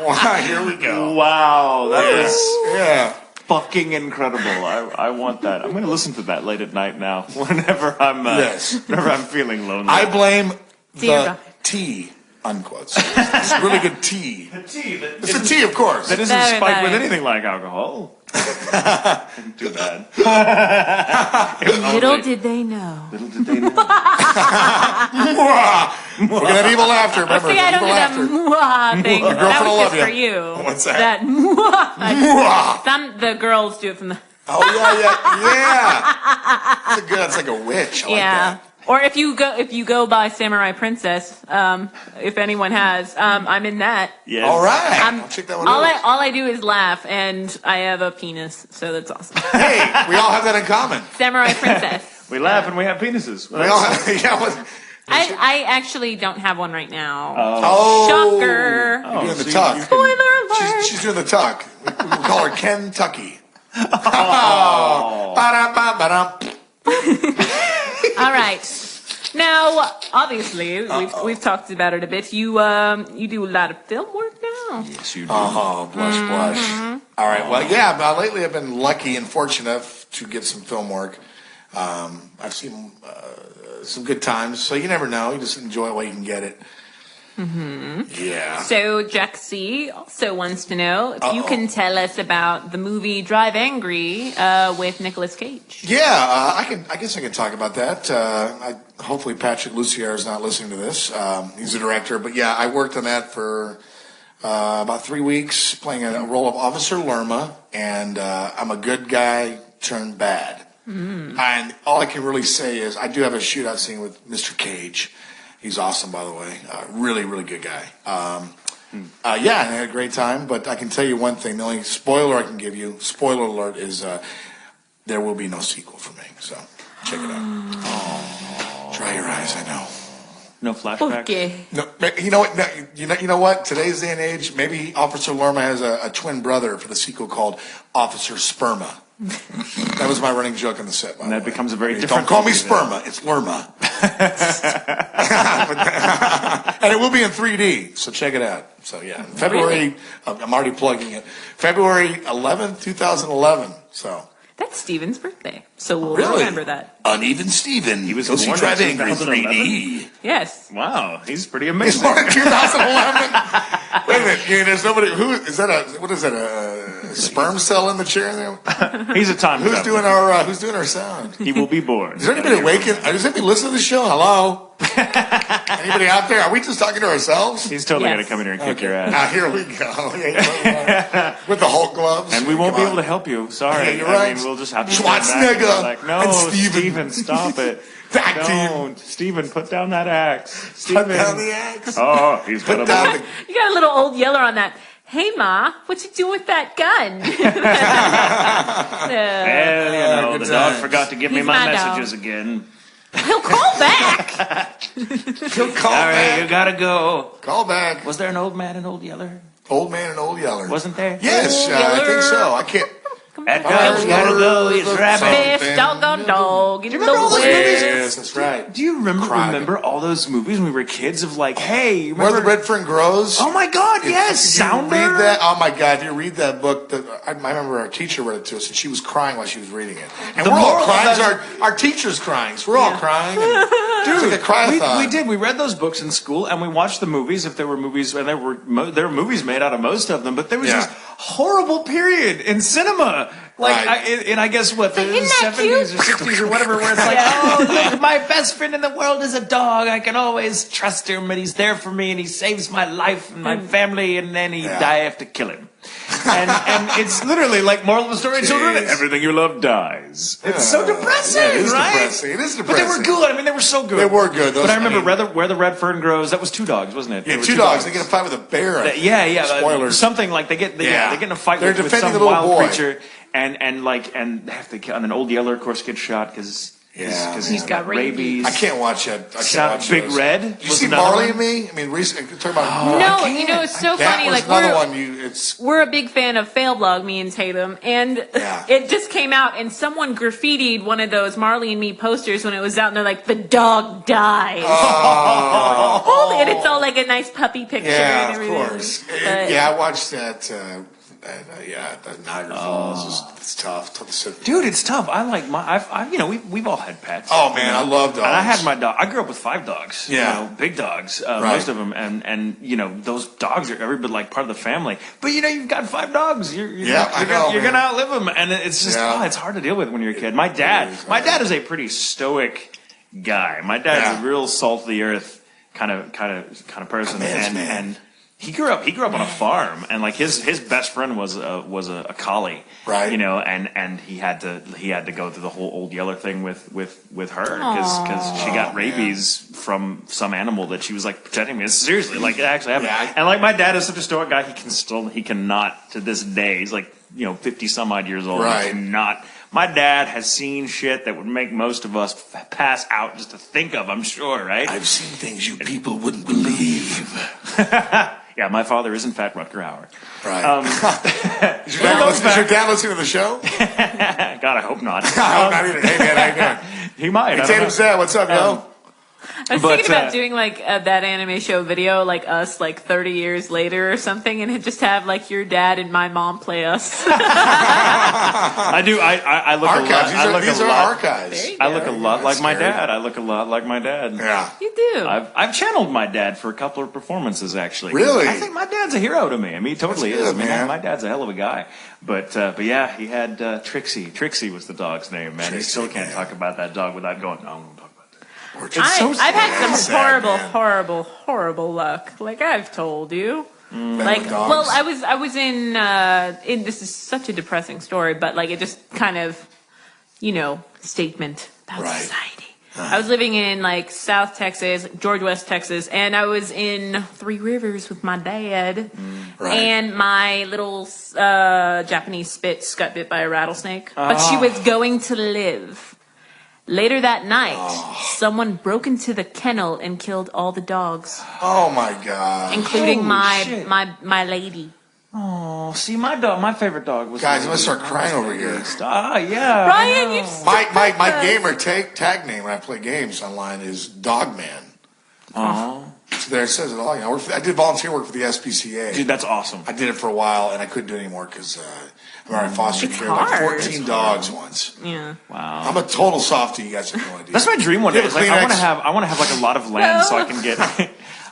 Wow, here we go. Wow, that was fucking incredible. I want that. I'm going to listen to that late at night now. Whenever I'm feeling lonely. I blame the tea. Unquotes. It's really good tea. The tea. It's the tea, of course. That isn't spiked with anything like alcohol. Too bad. Little did they know. Little did they know. We're going to have evil laughter. Remember, see, I don't do that mwah thing. Your girlfriend will that was love just for you. you. What's that? That mwah. The girls do it from the... Oh, yeah. That's like a witch. I like that. Or if you go by Samurai Princess, if anyone has, I'm in that. Yes. All right. I'll check that one out. All I do is laugh, and I have a penis, so that's awesome. Hey, we all have that in common. Samurai Princess. We laugh and we have penises. We all have. I actually don't have one right now. Oh. Shocker. You're doing the tuck. Spoiler alert. She's doing the tuck. We call her Kentucky. Oh. All right. Now, obviously, we've talked about it a bit. You do a lot of film work now. Yes, you do. Oh, blush. All right. Well, yeah. Lately, I've been lucky and fortunate enough to get some film work. I've seen some good times. So you never know. You just enjoy it while you can get it. Mm-hmm. Yeah. So Jack C. also wants to know if you can tell us about the movie Drive Angry with Nicolas Cage. Yeah, I guess I can talk about that. Hopefully Patrick Lucier is not listening to this. He's the director, but yeah, I worked on that for about 3 weeks, playing a role of Officer Lerma, and I'm a good guy turned bad. Mm. And all I can really say is I do have a shootout scene with Mr. Cage. He's awesome, by the way. Really, really good guy. Yeah, I had a great time. But I can tell you one thing. The only spoiler I can give you, spoiler alert, is there will be no sequel for me. So check it out. Dry your eyes, I know. No flashbacks? Okay. No, you know what? No, you know what? Today's day and age, maybe Officer Lerma has a twin brother for the sequel called Officer Sperma. That was my running joke on the set. And that becomes a very different. Don't call me Sperma. It's Lerma. And it will be in 3D, so check it out. So yeah, February. I'm already plugging it. February 11th, 2011. So that's Steven's birthday, so we'll remember that. Uneven Steven. He was born in Drive Angry 3D. Yes. Wow, he's pretty amazing. He's born in 2011. Wait a minute. There's nobody. Who is that? What is that? A sperm cell in the chair there? He's a time. Who's doing our sound? He will be born. Is there anybody awake? Does anybody listen to the show? Hello. Anybody out there? Are we just talking to ourselves? He's totally going to come in here and kick your ass. Now here we go. With the Hulk gloves. And we won't be able to help you. Sorry. Yeah, you're right. I mean, we'll just have to Schwarzenegger. Like, no, Steven, stop it. Don't. Steven, put down that axe. Steven. Put down the axe. Oh, he's put down. You got a little old yeller on that. Hey, Ma, what you doing with that gun? Well, the dog forgot to give me my messages again. He'll call back. He'll call back. All right, you gotta go. Call back. Was there an old man and old yeller? Old man and old yeller. Wasn't there? Yes, I think so. I Come That on. dog's gotta go. He's rabbit. Fish, doggone dog. Do you remember all those movies? Yes, that's right. Do you remember all those movies when we were kids of like, hey, you Where remember the Red Fern Grows? Oh my God, yes, If you Sounder. read that, oh my God, you read that book. I remember our teacher read it to us, and she was crying while she was reading it. And The we're all moral of crying. that- Our teacher's crying. So we're all crying. And it was like a cry-a-thon. We did. We read those books in school, and we watched the movies. If there were movies, and there were movies made out of most of them, but there was this horrible period in cinema. Like, Right. I guess what, the isn't that 70s or 60s or whatever, where it's like, oh, look, my best friend in the world is a dog. I can always trust him, and he's there for me, and he saves my life and my family, and then I have to kill him. And it's literally like moral of the story, children, everything you love dies. It's so depressing, Yeah, it is right? depressing. It is But depressing. they were good. I mean, they were so good. They were good. But I remember Where the Red Fern Grows, that was 2 dogs, wasn't it? Yeah, There were 2 dogs. They get in a fight with a bear. Yeah. Spoilers. Something like they get in a fight They're with defending some the little wild boy. creature, and they have to kill. And then Old Yeller, of course, gets shot because he's got rabies. I can't watch it. Big Red. Did you see Marley and Me? I mean, recently, talk about. No, you know, it's so that funny. was Like, another one. we're a big fan of Fail Blog, me and Tatum, and it just came out, and someone graffitied one of those Marley and Me posters when it was out, and they're like, "The dog dies." Oh. And it's all like a nice puppy picture and Of everything. course. But- I watched that. The Niagara Falls. It's tough. Dude, it's tough. I like we've all had pets. Oh man, I love dogs. And I had my dog. I grew up with 5 dogs. Yeah. Big dogs, most of them, and those dogs are every bit like part of the family. But you've got 5 dogs. You're gonna outlive them, and it's just it's hard to deal with when you're a kid. My dad is a pretty stoic guy. My dad's a real salt of the earth kind of person, and he grew up on a farm, and like his best friend was a collie, right? And he had to go through the whole Old Yeller thing with her because she got rabies from some animal that she was like protecting me. Seriously, like it actually happened. Yeah. And like my dad is such a stoic guy, he cannot to this day. He's like 50 some odd years old. Right. He cannot. My dad has seen shit that would make most of us pass out just to think of. I'm sure, right? I've seen things you people wouldn't believe. Yeah, my father is in fact Rutger Hauer. Right. Is your dad listening to the show? God, I hope not. I hope not either. Hey man, how you doing? He might. Hey, Tatum said, "What's up, yo?" I was thinking about doing like that anime show video, like us, like 30 years later or something, and just have like your dad and my mom play us. I do. I look archives. a lot. These are archives. I look a lot like my scary. dad. I look a lot like my dad. Yeah. You do. I've channeled my dad for a couple of performances actually. Really? I think my dad's a hero to me. I mean, he totally That's is. good, I mean, man. my dad's a hell of a guy. But yeah, he had Trixie. Trixie was the dog's name, man. You Trixie, still can't man. talk about that dog without going, no, I won't talk about that. I've had some sad, horrible luck. Like I've told you. Like, Well, I was in this is such a depressing story, but like it just kind of, statement about society. I was living in like South Texas, George West, Texas, and I was in Three Rivers with my dad, and my little Japanese Spitz got bit by a rattlesnake, but she was going to live. Later that night, someone broke into the kennel and killed all the dogs, oh my God. including Holy my lady. Oh, see, my favorite dog was. Guys, I'm gonna start crying over here. Yeah. Ryan, you My gamer tag name when I play games online is Dogman. Oh, So there it says it all. I did volunteer work for the SPCA. dude, that's awesome. I did it for a while, and I couldn't do it anymore because I foster It's care like hard. 14 dogs once. Yeah. Wow. I'm a total softie. You guys have no idea. That's my dream one day. You have a Like, Kleenex? I want to have like a lot of land so I can get.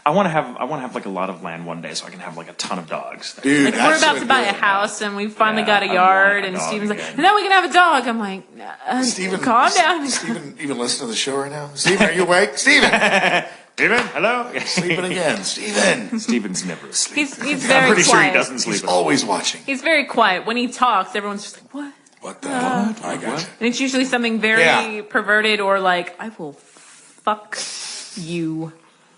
I want to have like a lot of land one day so I can have like a ton of dogs. Dude, Like we're about to buy a house and we finally got a I yard, want a and dog Steven's like, again. and then we can have a dog. I'm like, Steven, calm down. Steven even listen to the show right now? Steven, are you awake? Steven! Steven, hello. Sleeping again. Steven! Steven's never asleep. He's I'm very pretty sure he quiet. doesn't sleep. He's at all. always watching. He's very quiet. When he talks, everyone's just like, what? What the hell? I got you. And it's usually something very Yeah. perverted or like, I will fuck you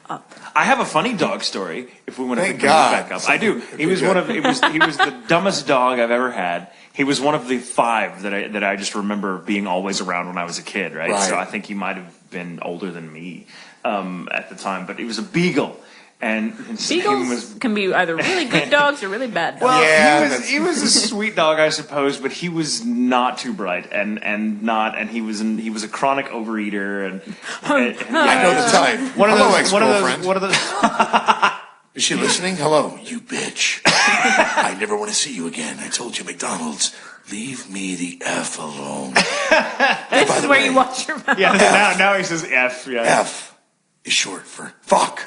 up. I have a funny dog story. If we want to Thank pick this God. back up, I do. He was the dumbest dog I've ever had. He was one of the 5 that I just remember being always around when I was a kid. Right. So I think he might have been older than me at the time. But he was a beagle. and his name Beagles was. can be either really good dogs or really bad dogs. Well, Yeah, he was a sweet dog, I suppose, but he was not too bright, and he was a chronic overeater, and I know the type. Hello, ex-girlfriend. One of those. Is she listening? Hello, you bitch. I never want to see you again. I told you, McDonald's, leave me the F alone. This is where you watch your mouth. Yeah, now he says F. Yeah. F is short for fuck.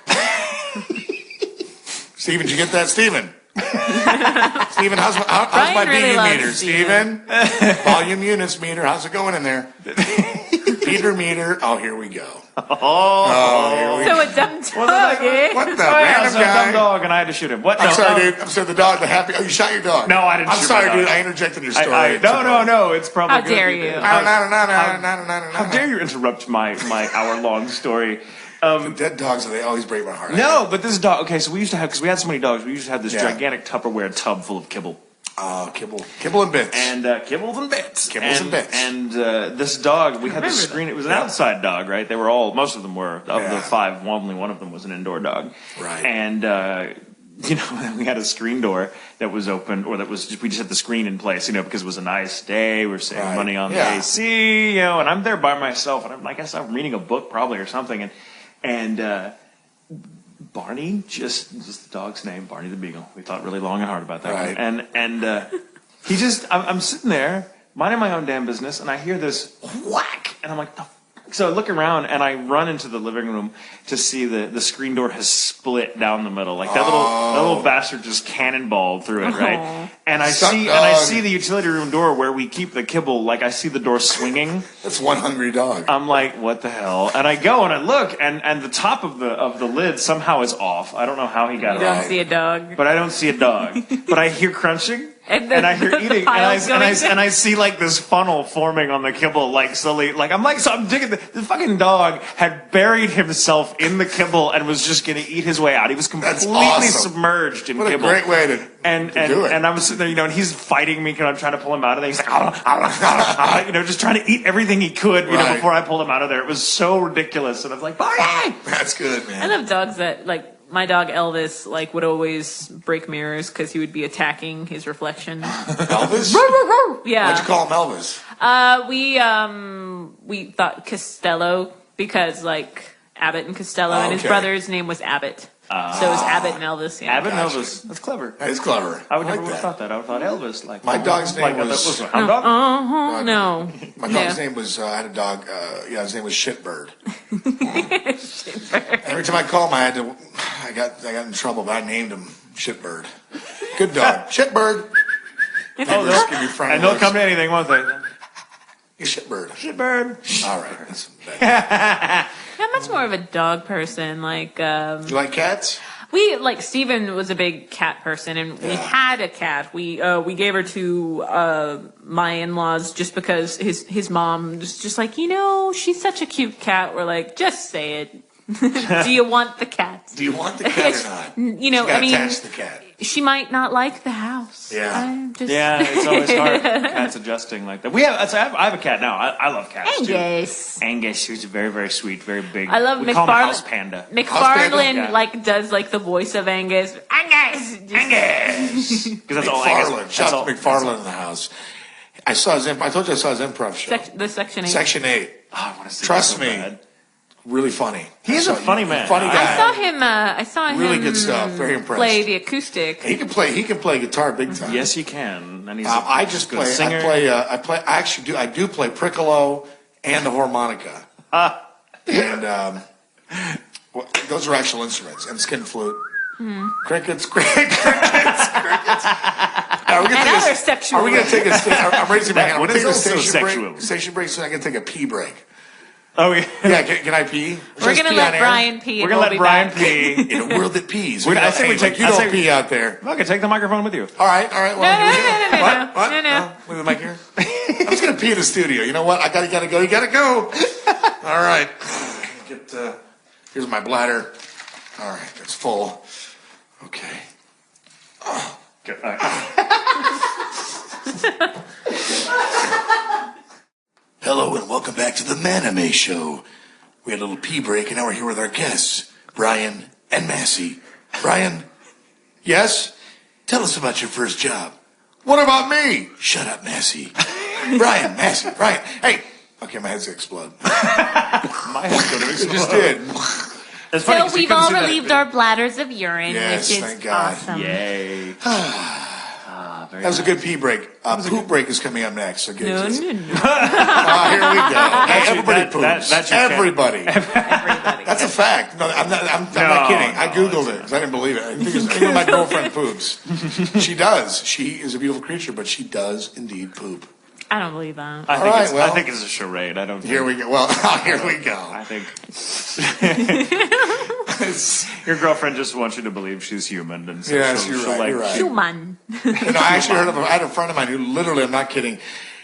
Steven, did you get that, Steven? Steven, how's my really BU meter? Steven. Steven? Volume units meter. How's it going in there? Peter meter. Oh, here we go. Oh, here we go. So a dumb dog, eh? What the Oh, yeah, random so a guy? dumb dog, and I had to shoot him. What? I'm No, sorry, no. dude. I'm sorry, the dog, the happy. Oh, you shot your dog. No, I didn't I'm shoot sorry, my dog. dude. I interjected your story. No. It's probably How good dare if you. did. How How dare you interrupt my hour-long story? Dead dogs, they always break my heart. No, but this dog. Okay, so we used to have, because we had so many dogs, we used to have this Yeah. gigantic Tupperware tub full of kibble. Kibble and bits. And kibbles and bits. Kibbles and bits. And this dog, we had this remember screen. that. It was an outside dog, right? Most of them were. Of Yeah. the five, only one of them was an indoor dog. Right. And, we had a screen door that was open, or we just had the screen in place, because it was a nice day. We were saving Right. money on Yeah. the AC, and I'm there by myself, and I guess I'm reading a book probably or something. And Barney, just the dog's name, Barney the Beagle. We thought really long and hard about that Right. one. And I'm sitting there minding my own damn business, and I hear this whack, and I'm like, the f-? So I look around and I run into the living room to see the screen door has split down the middle, like that little bastard just cannonballed through it, right? And I Suck see dog. the utility room door where we keep the kibble, like I see the door swinging. That's one hungry dog. I'm like, what the hell? And I go and I look, and the top of the lid somehow is off. I don't know how he got You it don't off. see a dog. But I don't see a dog. But I hear crunching. And And I hear eating, pile's going down. and I see like this funnel forming on the kibble, like slowly, like so I'm digging. The fucking dog had buried himself in the kibble and was just going to eat his way out. He was That's completely awesome. submerged in What a kibble. great way to do it. And I was sitting there, and he's fighting me because I'm trying to pull him out of there. He's like, just trying to eat everything he could, Right. before I pulled him out of there. It was so ridiculous, and I was like, Barney! That's good, man. I love dogs that, like, my dog Elvis, like, would always break mirrors because he would be attacking his reflection. Elvis? Yeah. Why'd you call him Elvis? We thought Costello because, like, Abbott and Costello, and his Okay. brother's name was Abbott. So it was Abbott and Elvis. Yeah. Abbott Gotcha. Elvis. That's clever. That is clever. I would like never would have thought that. I would have thought Elvis. Like My dog's name that was- a hound dog? Oh, no. My dog's name was, I had a dog, his name was Shitbird. Every time I called him, I got in trouble, but I named him Shitbird. Good dog. Shitbird. Just give me front And they'll looks. come to anything, won't they? You Shitbird. Shitbird. All right. That's bad. I'm much more of a dog person. Like, You like cats? Steven was a big cat person, and we had a cat. We gave her to my in-laws just because his mom was just like, she's such a cute cat. We're like, just say it. Do you want the cat? Do you want the cat or not? You know, You gotta I mean, attach the cat. she might not like the house. Yeah. I'm just... Yeah, it's always hard. Cats adjusting like that. I have a cat now. I love cats too. Angus. Angus, who's very, very sweet, very big. I love we call him a McFarlane. house panda. McFarlane Yeah. like does like the voice of Angus. Angus. Because that's all Angus. McFarlane. That's Shout all. out to McFarlane in the house. I saw I told you I saw his improv show. The Section 8. Section 8. Oh, I want to see Trust that so me. bad. Really funny. He's a funny man. Funny guy. I saw him. Really good stuff. Very impressed. Play the acoustic. He can play guitar big time. Yes, he can. And he's I a just good play. singer. I actually do play piccolo and the harmonica. And those are actual instruments. And skin flute. Crickets. Are we gonna And take other sexual. Are we going to take a I'm raising my hand. I'm What going to is take a also sexual? station break so I can take a pee break. Oh, yeah. Yeah, can I pee? We're gonna let Brian pee. We're and going to we'll let be Brian back. pee. In a world that pees. I say we Hey, take- you I don't say- pee out there. Okay, take the microphone with you. All right. Well, No. What? No. Leave the mic here. I'm just gonna pee in the studio. You know what? I gotta go. You gotta go. All right. Here's my bladder. All right, it's full. Okay. Good. All right. Hello and welcome back to the Maname Show. We had a little pee break and now we're here with our guests, Bryan and Massey. Bryan? Yes? Tell us about your first job. What about me? Shut up, Massey. Bryan Massey. Bryan. Hey. Okay, my head's going to explode. My head's going to explode. It just did. It's funny, So we've all relieved our bladders of urine, Yes, which is thank God. awesome. Yay. That was a good pee break. Poop break is coming up next. So get No. here we go. Everybody poops. that's your Everybody. Everybody. That's a fact. No, I'm not kidding. I Googled it because I didn't believe it. I think my girlfriend poops. She does. She is a beautiful creature, but she does indeed poop. I don't believe that. I think it's a charade. I don't think. Here we go. Well, here we go. I think your girlfriend just wants you to believe she's human, and so Yes, she'll, you're she'll right. like You're right. Human. I actually heard of. I had a friend of mine who literally, I'm not kidding.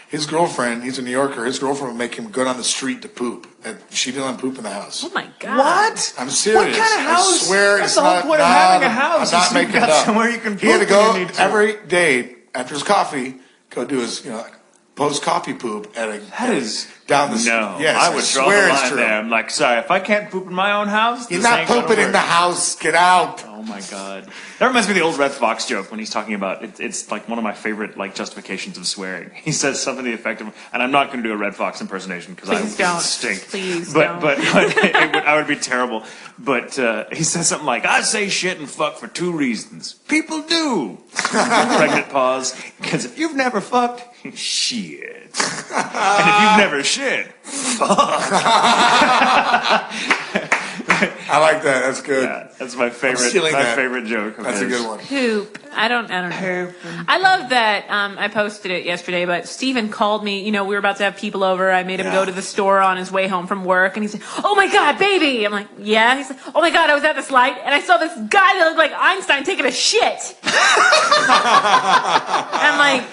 His girlfriend, he's a New Yorker. His girlfriend would make him go down the street to poop, and she didn't poop in the house. Oh my God. What? I'm serious. What kind of house? I swear That's it's the whole not. point of having a house. I'm not You've making got it up. somewhere you can He had to poop go when you need to. every day after his coffee, go do his post coffee poop at a down the street. No, Yes, I would draw the swear it's line true. there. I'm like, sorry, if I can't poop in my own house, You're this not ain't gonna pooping in work. the house. Get out. Oh my God, that reminds me of the old Red Fox joke when he's talking about it's like one of my favorite like justifications of swearing. He says something to the effect of, and I'm not going to do a Red Fox impersonation because I Please don't. stink. Please but, don't. But I would be terrible. But he says something like, I say shit and fuck for 2 reasons. People do. Pregnant pause. Because if you've never fucked, shit. And if you've never shit, I like that. That's good. yeah, that's my favorite. stealing My that. favorite joke. That's a good one. Poop. I don't know. I love that. I posted it yesterday, but Steven called me. We were about to have people over. I made him go to the store on his way home from work, and he said, "Oh my God, baby!" I'm like, "Yeah." He's like, "Oh my God, I was at this light, and I saw this guy that looked like Einstein taking a shit." I'm like,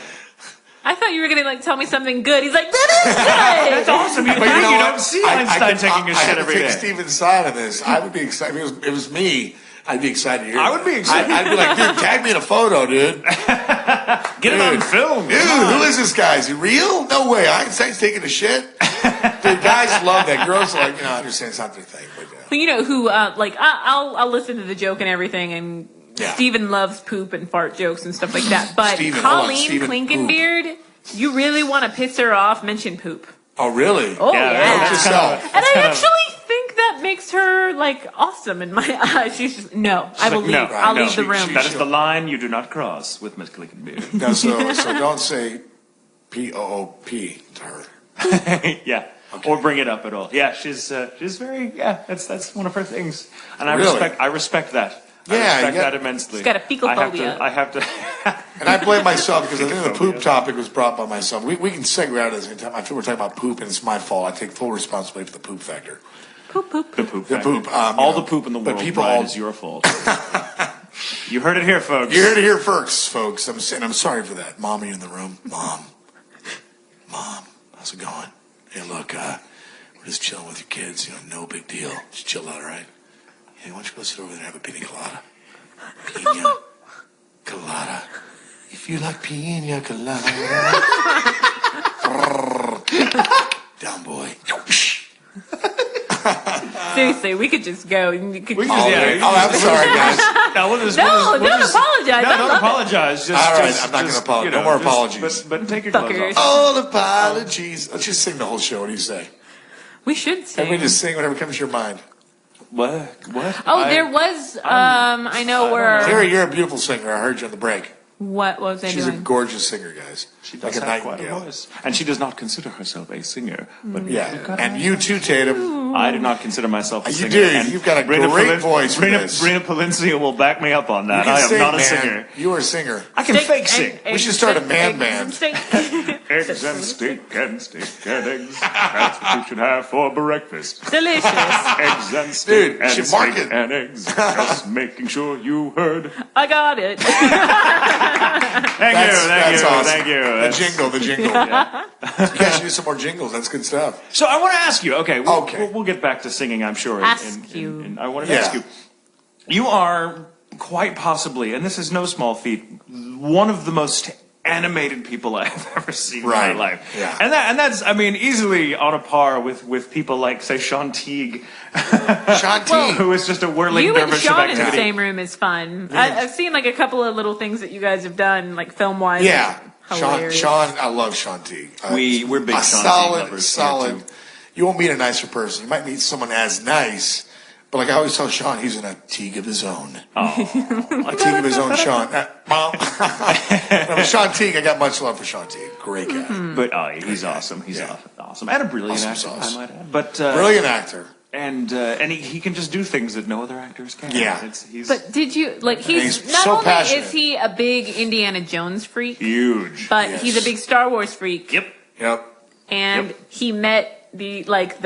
I thought you were gonna tell me something good. He's like, "That is good." That's awesome. You, But you know you what? don't see Einstein taking a shit every I day. have to take Steven's side of this. I would be excited. If it was me, I'd be excited to hear I that. would be excited. I'd be like, dude, tag me in a photo, dude. Get it on film. Dude, who is this guy? Is he real? No way. Einstein's taking a shit? Dude, guys love that. Girls are like, I understand it's not their thing. But, But you know who? I'll listen to the joke and everything, and Yeah. Steven loves poop and fart jokes and stuff like that. But Steven, hold on, Colleen Steven, Klinkenbeard, you really want to piss her off? Mention poop. Oh, really? Oh Yeah, yeah. Note that's yourself. And I actually think that makes her awesome in my eyes. She's just I will leave. No, I'll no. leave the room. That is the line you do not cross with Miss Klinkenbeard. No, so don't say P-O-O-P to her. Yeah. Okay. Or bring it up at all. Yeah, she's very that's one of her things, and I Really? respect that. Yeah, I respect you got- that immensely. She's got a fecal phobia. I have to. And I blame myself because I think the poop topic was brought by myself. We can segue out of this anytime. I feel we're talking about poop and it's my fault. I take full responsibility for the poop factor. Poop poop. The poop. The factor. poop. All the poop in the but world, people Brian, all- is your fault. You heard it here, folks. You heard it here first, folks. I'm sorry for that. Mom, are you in the room? Mom, how's it going? Hey, look, we're just chilling with your kids. No big deal. Just chill out, all right? Hey, why don't you go sit over there and have a pina colada? Pina colada. If you like pina colada. Down, boy. Seriously, we could just go. And you could We could Oh, Yeah. I'm sorry, guys. No, don't apologize. No, I don't love it. apologize. Just, All right, just- I'm not gonna just, apologize. No more apologies. But take your clothes Fuckers. off. All apologies. Let's just sing the whole show. What do you say? We should sing. Everybody just sing whatever comes to your mind. What? Oh, there was. I know where. Terri, you're a beautiful singer. I heard you on the break. What was I She's a doing? gorgeous singer, guys. She like does a have quite a nightingale. voice, and she does not consider herself a singer. But Yeah, and you too, Tatum. I do not consider myself a You singer. do. and You've got a Brina great voice for Brina, this. Brina Palencia will back me up on that. You I can am sing, not a man. singer. You are a singer. I can fake sing. We should start a man band. Eggs and steak and steak and eggs. That's what you should have for breakfast. Delicious. Eggs and steak Dude, and should mark steak it. and eggs. Just making sure you heard. I got it. Thank That's you, awesome. thank you. The jingle. You guys should do some more jingles. That's good stuff. So I want to ask you. Okay, Okay. We'll get back to singing, I'm sure. Ask you. And I wanted to Yeah. ask you. You are quite possibly, and this is no small feat, one of the most animated people I have ever seen Right. in my life. Yeah. And that's, I mean, easily on a par with people like, say, Sean Teague, Sean T. who is just a whirling You and dervish of Sean in the activity. same room is fun. I've seen like a couple of little things that you guys have done, like film wise. Yeah. Hilarious. Sean, I love Sean Teague. We're big a Sean solid, Teague lovers. solid. here, too. You won't meet a nicer person. You might meet someone as nice, but like I always tell Sean, he's in a Teague of his own. A Teague of his own, Sean. Sean Teague, I got much love for Sean Teague. Great guy. But he's awesome. He's awesome. And a brilliant Awesome actor, sauce. I might add. But, Brilliant actor. And he can just do things that no other actors can. Yeah. He's But did you like? He's He's not so only passionate. is he a big Indiana Jones freak, huge. but Yes. he's a big Star Wars freak. Yep. Yep. And Yep. he met the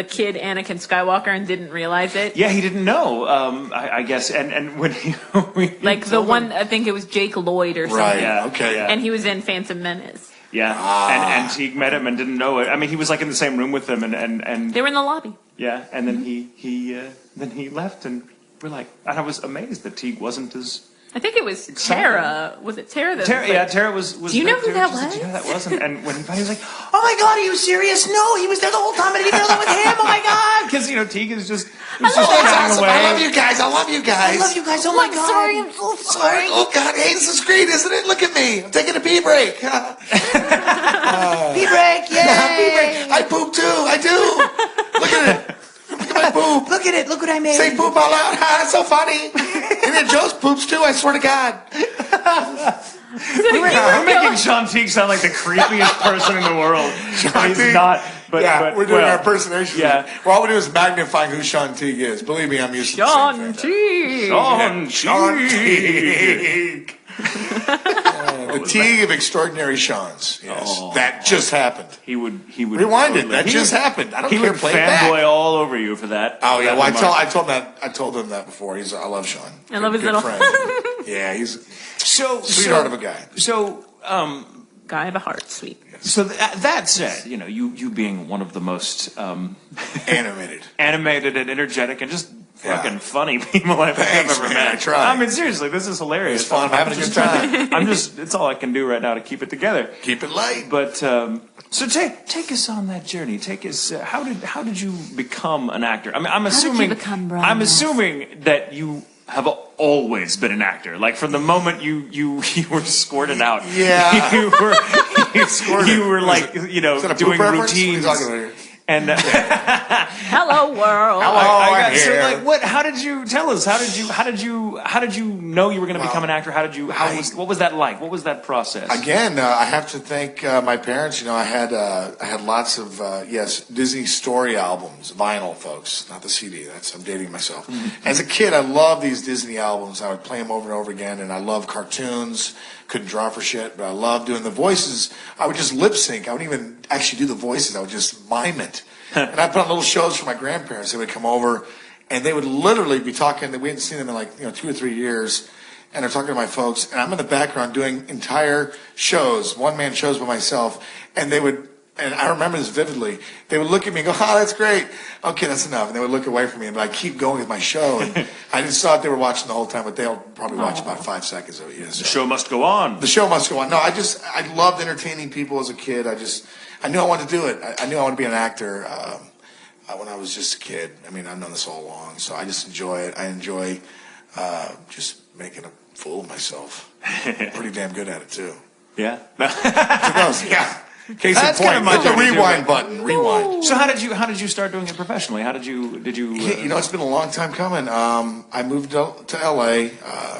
kid Anakin Skywalker and didn't realize it. Yeah, he didn't know. I guess, and when he Like the one, I think it was Jake Lloyd or something. Right. Yeah, Okay. yeah. And he was in Phantom Menace. Yeah, and Teague met him and didn't know it. I mean, he was like in the same room with them, and They were in the lobby. yeah, and then he left, and we're like, and I was amazed that Teague wasn't as. I think it was Tara. Was it Tara? Tara was. Do you know who there, that just like, was? Do you know who that wasn't? And when he found, he was like, "Oh my God, are you serious? No, he was there the whole time. I didn't even know that was him. Oh my God!" Because Teague is just That's chatting awesome. away. I love you guys. I love you guys. I love you guys. Oh my God. Sorry, I'm so sorry. Oh God, hey, this is great, isn't it? Look at me. I'm taking a pee break. Pee break, break. I poop too. I do. Look at it. Look at my poop. Look at it. Look what I made. Say poop out loud. Ha, that's so funny. And then Joe's poops too. I swear to God. We're making Sean Teague sound like the creepiest person in the world. He's Teague. not. But, Yeah, but, we're doing well, our impersonation. Yeah. Well, all we do is magnifying who Sean Teague is. Believe me, I'm used to the Sean same thing. T. Sean Teague. The Teague of extraordinary Seans. Yes, that just happened. He would Rewind it. totally- That he just would- happened. I don't He care. would Play it back. fanboy all over you for that. Oh yeah. that Well, remark. I told him that before. I love Sean. I love his Good little friend. Yeah, he's So sweetheart of a guy. So Guy of a heart, sweet. so that said, you being one of the most Animated. animated and energetic and just Yeah. fucking funny people I've Thanks, ever man. met. I try. I mean, seriously, this is hilarious. It's fun. I'm having a good time. It's all I can do right now to keep it together. Keep it light. But so take us on that journey. Take us. How did you become an actor? I mean, I'm assuming. become Bryan I'm Massey? assuming that you have always been an actor. Like from the moment you were squirted out. Yeah. you were like Is that a poop doing reference? What are you routines. talking about here? And Hello, world. I'm so here. like, what? How did you tell us? How did you know you were going to become an actor? What was that like? What was that process? Again, I have to thank my parents. I had lots of Disney story albums, vinyl, folks, not the CD. I'm dating myself. As a kid, I loved these Disney albums. I would play them over and over again, and I loved cartoons. Couldn't draw for shit, but I loved doing the voices. I would just lip sync. I wouldn't even actually do the voices. I would just mime it. And I put on little shows for my grandparents. They would come over, and they would literally be talking. We hadn't seen them in like 2 or 3 years, and they're talking to my folks. And I'm in the background doing entire shows, one-man shows by myself. And they would, and I remember this vividly. They would look at me and go, "Oh, that's great. Okay, that's enough." And they would look away from me, but I keep going with my show. And I just thought they were watching the whole time, but they'll probably watch about 5 seconds of it. Yeah, so. The show must go on. The show must go on. No, I loved entertaining people as a kid. I knew I wanted to do it. I knew I wanted to be an actor when I was just a kid. I mean, I've known this all along, so I just enjoy it. I enjoy just making a fool of myself. Pretty damn good at it, too. Yeah. Who knows? Yeah. Case in That's point, kind of my hit the journey, too, rewind right? button. Rewind. So how did you start doing it professionally? How did you? It's been a long time coming. I moved to LA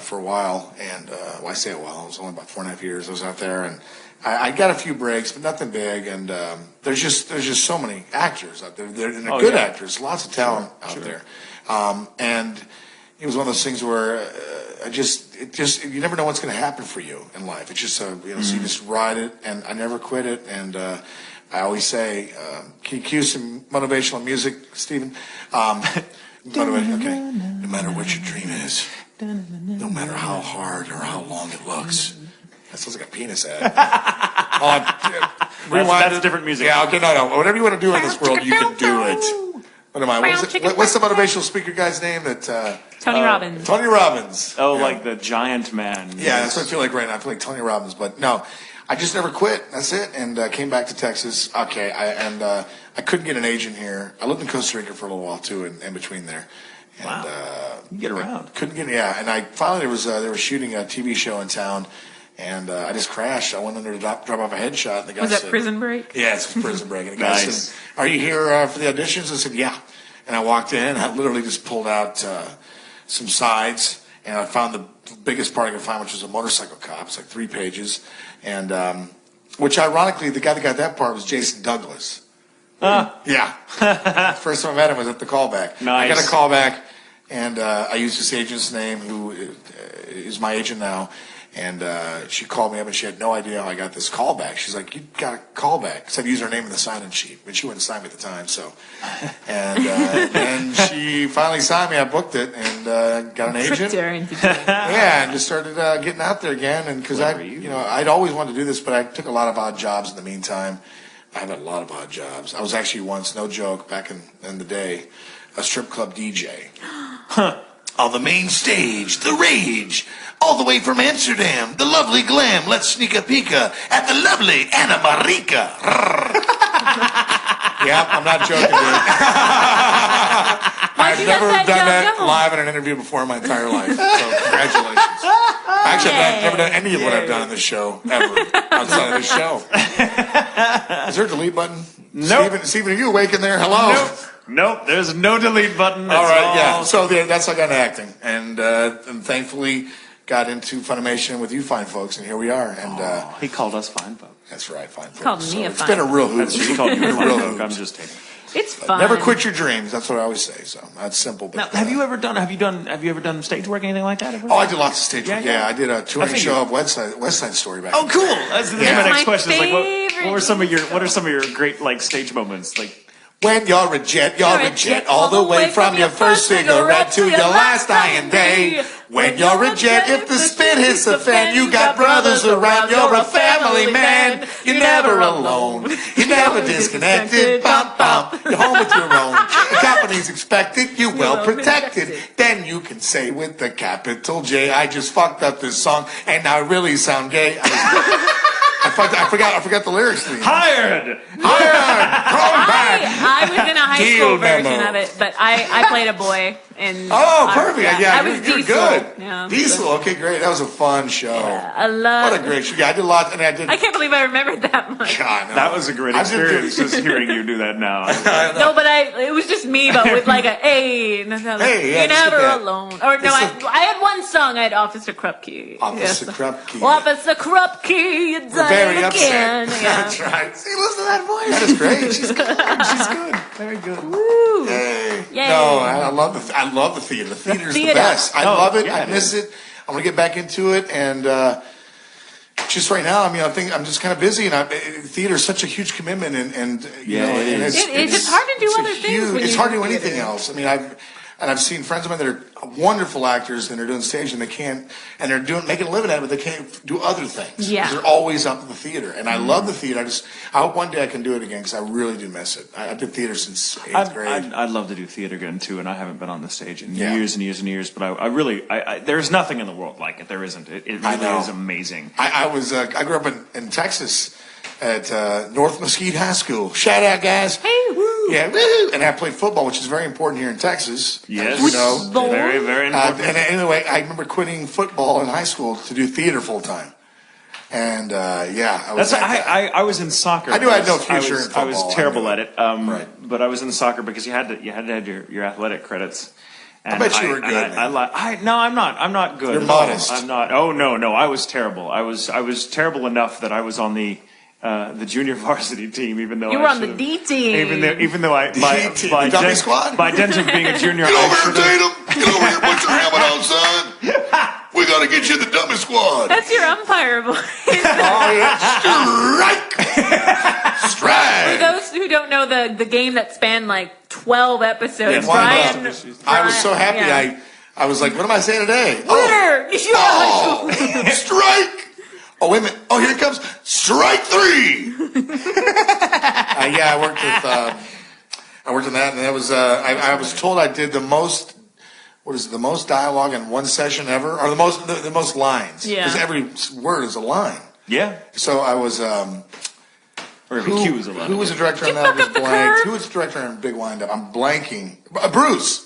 for a while, and I say a while. It was only about 4.5 years I was out there, and I got a few breaks, but nothing big. And there's just so many actors out there. They're good actors, lots of talent out there. And it was one of those things where you never know what's going to happen for you in life. It's just so you just ride it, and I never quit it. And I always say, can you cue some motivational music, Stephen? Okay. No matter what your dream is, no matter how hard or how long it looks. That sounds like a penis ad. That's different music. Yeah, okay, no. Whatever you want to do in this world, you can do it. What am I? What's the motivational speaker guy's name? Tony Robbins. Tony Robbins. Oh, Yeah. like the giant man. Yeah, that's what I feel like right now. I feel like Tony Robbins. But no, I just never quit. That's it. And came back to Texas. Okay. I couldn't get an agent here. I lived in Costa Rica for a little while too, in between there. And, Wow. You get around. Couldn't get, yeah. And I finally, they were shooting a TV show in town. And I just crashed. I went under to drop off a headshot. And the guy Was that said, Prison Break? Yeah, it's Prison Break. And the guy Nice. said, "Are you here for the auditions?" I said, "Yeah." And I walked in. I literally just pulled out some sides, and I found the biggest part I could find, which was a motorcycle cop. It's like 3 pages, and which ironically, the guy that got that part was Jason Douglas. Yeah. First time I met him was at the callback. Nice. I got a callback, and I used this agent's name, who is my agent now. And she called me up, and she had no idea how I got this call back. She's like, "You got a call back." Because I'd use her name in the sign-in sheet, but she wouldn't sign me at the time. So, and she finally signed me. I booked it and got an agent. Tricked her into doing it. Yeah, and just started getting out there again. And because I'd always wanted to do this, but I took a lot of odd jobs in the meantime. I've had a lot of odd jobs. I was actually once, no joke, back in the day, a strip club DJ. On the main stage, the rage, all the way from Amsterdam, the lovely glam. Let's sneak a peeka at the lovely Anna Marica. Yeah, I'm not joking, dude. I've you never let that done joke that go? live in an interview before in my entire life. So congratulations. Actually, I've never done any of what I've done in this show ever outside of this show. Is there a delete button? Nope. Steven, are you awake in there? Hello. Nope, there's no delete button. All right, yeah. So that's how I got into acting, and thankfully got into Funimation with you fine folks, and here we are. And He called us fine folk. that's right, fine folks. Called me a it's fine been a real hoot. That's what he called you, Real fine folk. hoot. I'm just taking. It's fun. Never quit your dreams. That's what I always say. So that's simple. But Now, have you ever done stage work, anything like that? Ever? Oh, I did lots of stage work. Yeah. Yeah, I did a touring figured. show of West Side Story back. Oh, cool. That's my Yeah. next My question. Is like, favorite. what are some of your great like stage moments? Like, When you're a jet all the way from your first cigarette to your last dying day. When you're a jet, if the spit hits the fan, you got brothers around, you're a family man. You're never alone, you're never disconnected, bump, bump, you're home with your own. The company's expected, you well protected. Then you can say with the capital J, I just fucked up this song and I really sound gay. I forgot the lyrics to these. hired. I was in a high Deal school version memo. of it, but I played a boy. And Oh, perfect. Yeah, I was you're Diesel. good. Yeah. Diesel, okay, great. That was a fun show. I love. What a great show. Yeah, I did a lot, and I did. I can't believe I remembered that much. God, no. That was a great I did experience. Just hearing you do that now. No, but it was just me, but with like a hey, and I was like, Hey, yeah, you're just never like that. alone. Or no, I had one song. I had Officer Krupke. Officer Krupke. Officer Krupke, you done very it upset. again. Yeah. That's right. See, listen to that voice. That is great. She's good. She's good. Very good. Woo. Yay. Yay. No, I love the theater. The theater's the theater. best. I Oh, love it. yeah, I it miss it. I'm gonna get back into it, and just right now, I mean, I think I'm just kind of busy, and theater is such a huge commitment, and you Yeah, know, it and is. It's hard to do it's a other things when It's you hard to do do anything theater. else. I mean, I've seen friends of mine that are wonderful actors and they're doing stage and they can't, and they're making a living at it, but they can't do other things. Yeah. 'Cause they're always up to the theater, and I love the theater. I hope one day I can do it again because I really do miss it. I did theater since 8th grade. I'd love to do theater again too, and I haven't been on the stage in Yeah. years and years and years. But I really, there's nothing in the world like it. There isn't. It I really know. is amazing. I grew up in Texas at North Mesquite High School. Shout out, guys. Hey, woo. Yeah, woo. And I played football, which is very important here in Texas. Yes, You know. very, very important. And anyway, I remember quitting football in high school to do theater full time. And yeah, I was. I was in soccer. I knew I had no future in I was football. terrible I at knew it. Right. But I was in soccer because you had to have your athletic credits. And bet you were good, man. No, I'm not. I'm not good. You're at all. modest. I'm not. Oh no. I was terrible. I was terrible enough that I was on the junior varsity team, even though You I were on the should've- D team. Even though I D team. The dummy squad? by dint of being a junior, Get I over here, should've- Tatum. Get over here, put your helmet on, son. We gotta get you in the dummy squad. That's your umpire voice. Oh, yeah. Strike! Strike! For those who don't know the game that spanned like 12 episodes, Yeah, Brian. I was so happy. Yeah. I was like, what am I saying today? Winner! Oh, strike! Oh, wait a minute. Oh, here it comes. Strike 3! Yeah, I worked on that, and that was, I was told I did the most, the most dialogue in one session ever? Or the most lines. Yeah. Because every word is a line. Yeah. So I was. We're going to accuse a lot. Who was the director on that? I just blanked. Who was the director on Big Windup? I'm blanking. Bruce.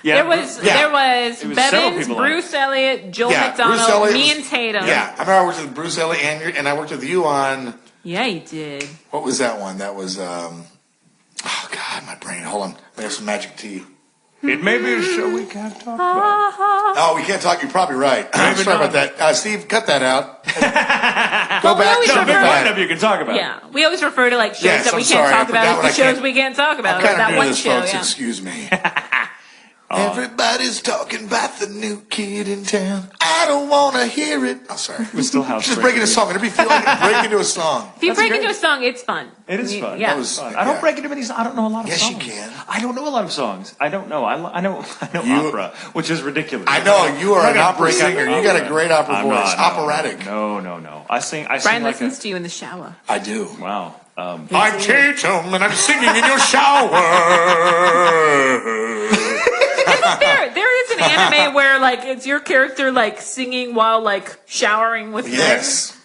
Yeah, there was Bevins, people Bruce Elliott, Joel Bruce McDonald, Elliott me and Tatum. Yeah, I remember I worked with Bruce Elliott and I worked with you on. Yeah, you did. What was that one? That was. Oh God, my brain. Hold on. We have some magic tea. It may be a show we can't talk about. Oh, we can't talk. You're probably right. I'm sorry about that. Steve, cut that out. Go back. No, Big Windup you can talk about. Yeah, we always refer to like shows that we can't talk about as the shows we can't talk about. I'm That one this, show. folks. Yeah. Excuse me. Everybody's talking about the new kid in town. I don't want to hear it. I'm sorry. We're still house just breaking a song. It'll be feel like breaking into a song. If you break into a song, it's fun. It is fun. Yeah. I don't break into many songs. I don't know a lot of songs. Yes, you can. I don't know a lot of songs. I don't know. I know opera, which is ridiculous. I know. You are an opera singer. You got a great opera I'm voice. not, Operatic. No. I sing Brian like listens to you in the shower. I do. Wow. I'm Tatum, and I'm singing in your shower. There is an anime where like it's your character like singing while like showering with Yes.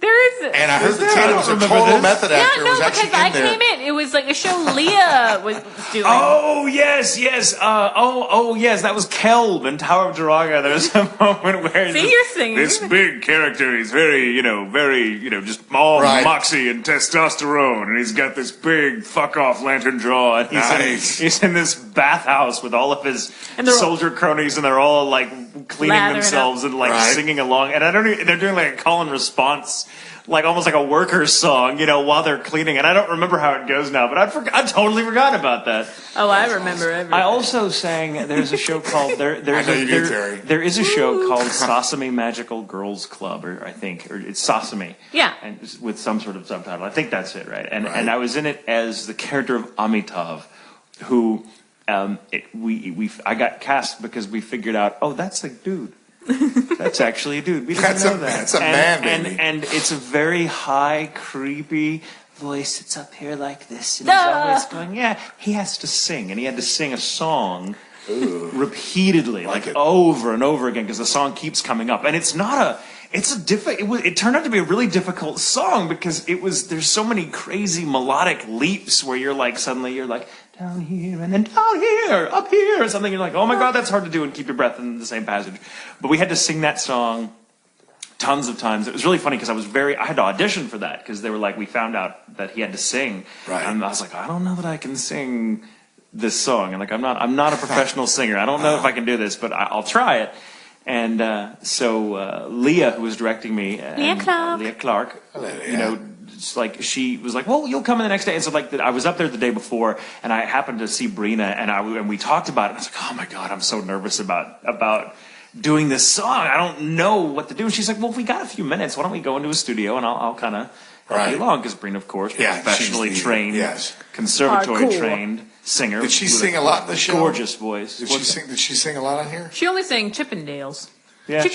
There is. And I heard that Tatum was a total method actor. Yeah, no, was actually because I in there. came in. It was like a show Leah was doing. Oh yes. Yes. That was Kelb in Tower of Duraga. There's a moment where See, you're singing. This big character. He's very, just all moxie and testosterone, and he's got this big fuck off lantern jaw, and he's in this bathhouse with all of his soldier cronies, and they're all like cleaning themselves and like singing along, and they're doing like a call and response. Like almost like a worker's song, while they're cleaning. And I don't remember how it goes now, but I totally forgot about that. Oh, I remember everything. I also sang. There's a show called there is a show called Sasami Magical Girls Club, or it's Sasami. Yeah. And with some sort of subtitle. I think that's it, right? And I was in it as the character of Amitav, who I got cast because we figured out, that's a dude. That's actually a dude. We didn't know that. That's a man, baby. And it's a very high, creepy voice. It's up here like this. And he's always going, he has to sing. And he had to sing a song repeatedly, like over and over again, because the song keeps coming up. And it turned out to be a really difficult song because there's so many crazy melodic leaps where you're like, suddenly you're like, down here, and then down here, up here, or something. You're like, oh my God, that's hard to do and keep your breath in the same passage. But we had to sing that song tons of times. It was really funny because I had to audition for that because they were like, we found out that he had to sing. Right. And I was like, I don't know that I can sing this song. And like, I'm not a professional singer. I don't know if I can do this, but I'll try it. And so Leah, who was directing me, Leah Clark, it's like she was like, well, you'll come in the next day. And so like I was up there the day before, and I happened to see Brina, and we talked about it. And I was like, oh my God, I'm so nervous about doing this song. I don't know what to do. And she's like, well, if we got a few minutes, why don't we go into a studio and I'll kind of help you along, because Brina, of course, professionally trained, conservatory trained singer. Did she sing a lot in the show? Gorgeous voice. Did she sing a lot on here? She only sang Chippendales. Yeah, she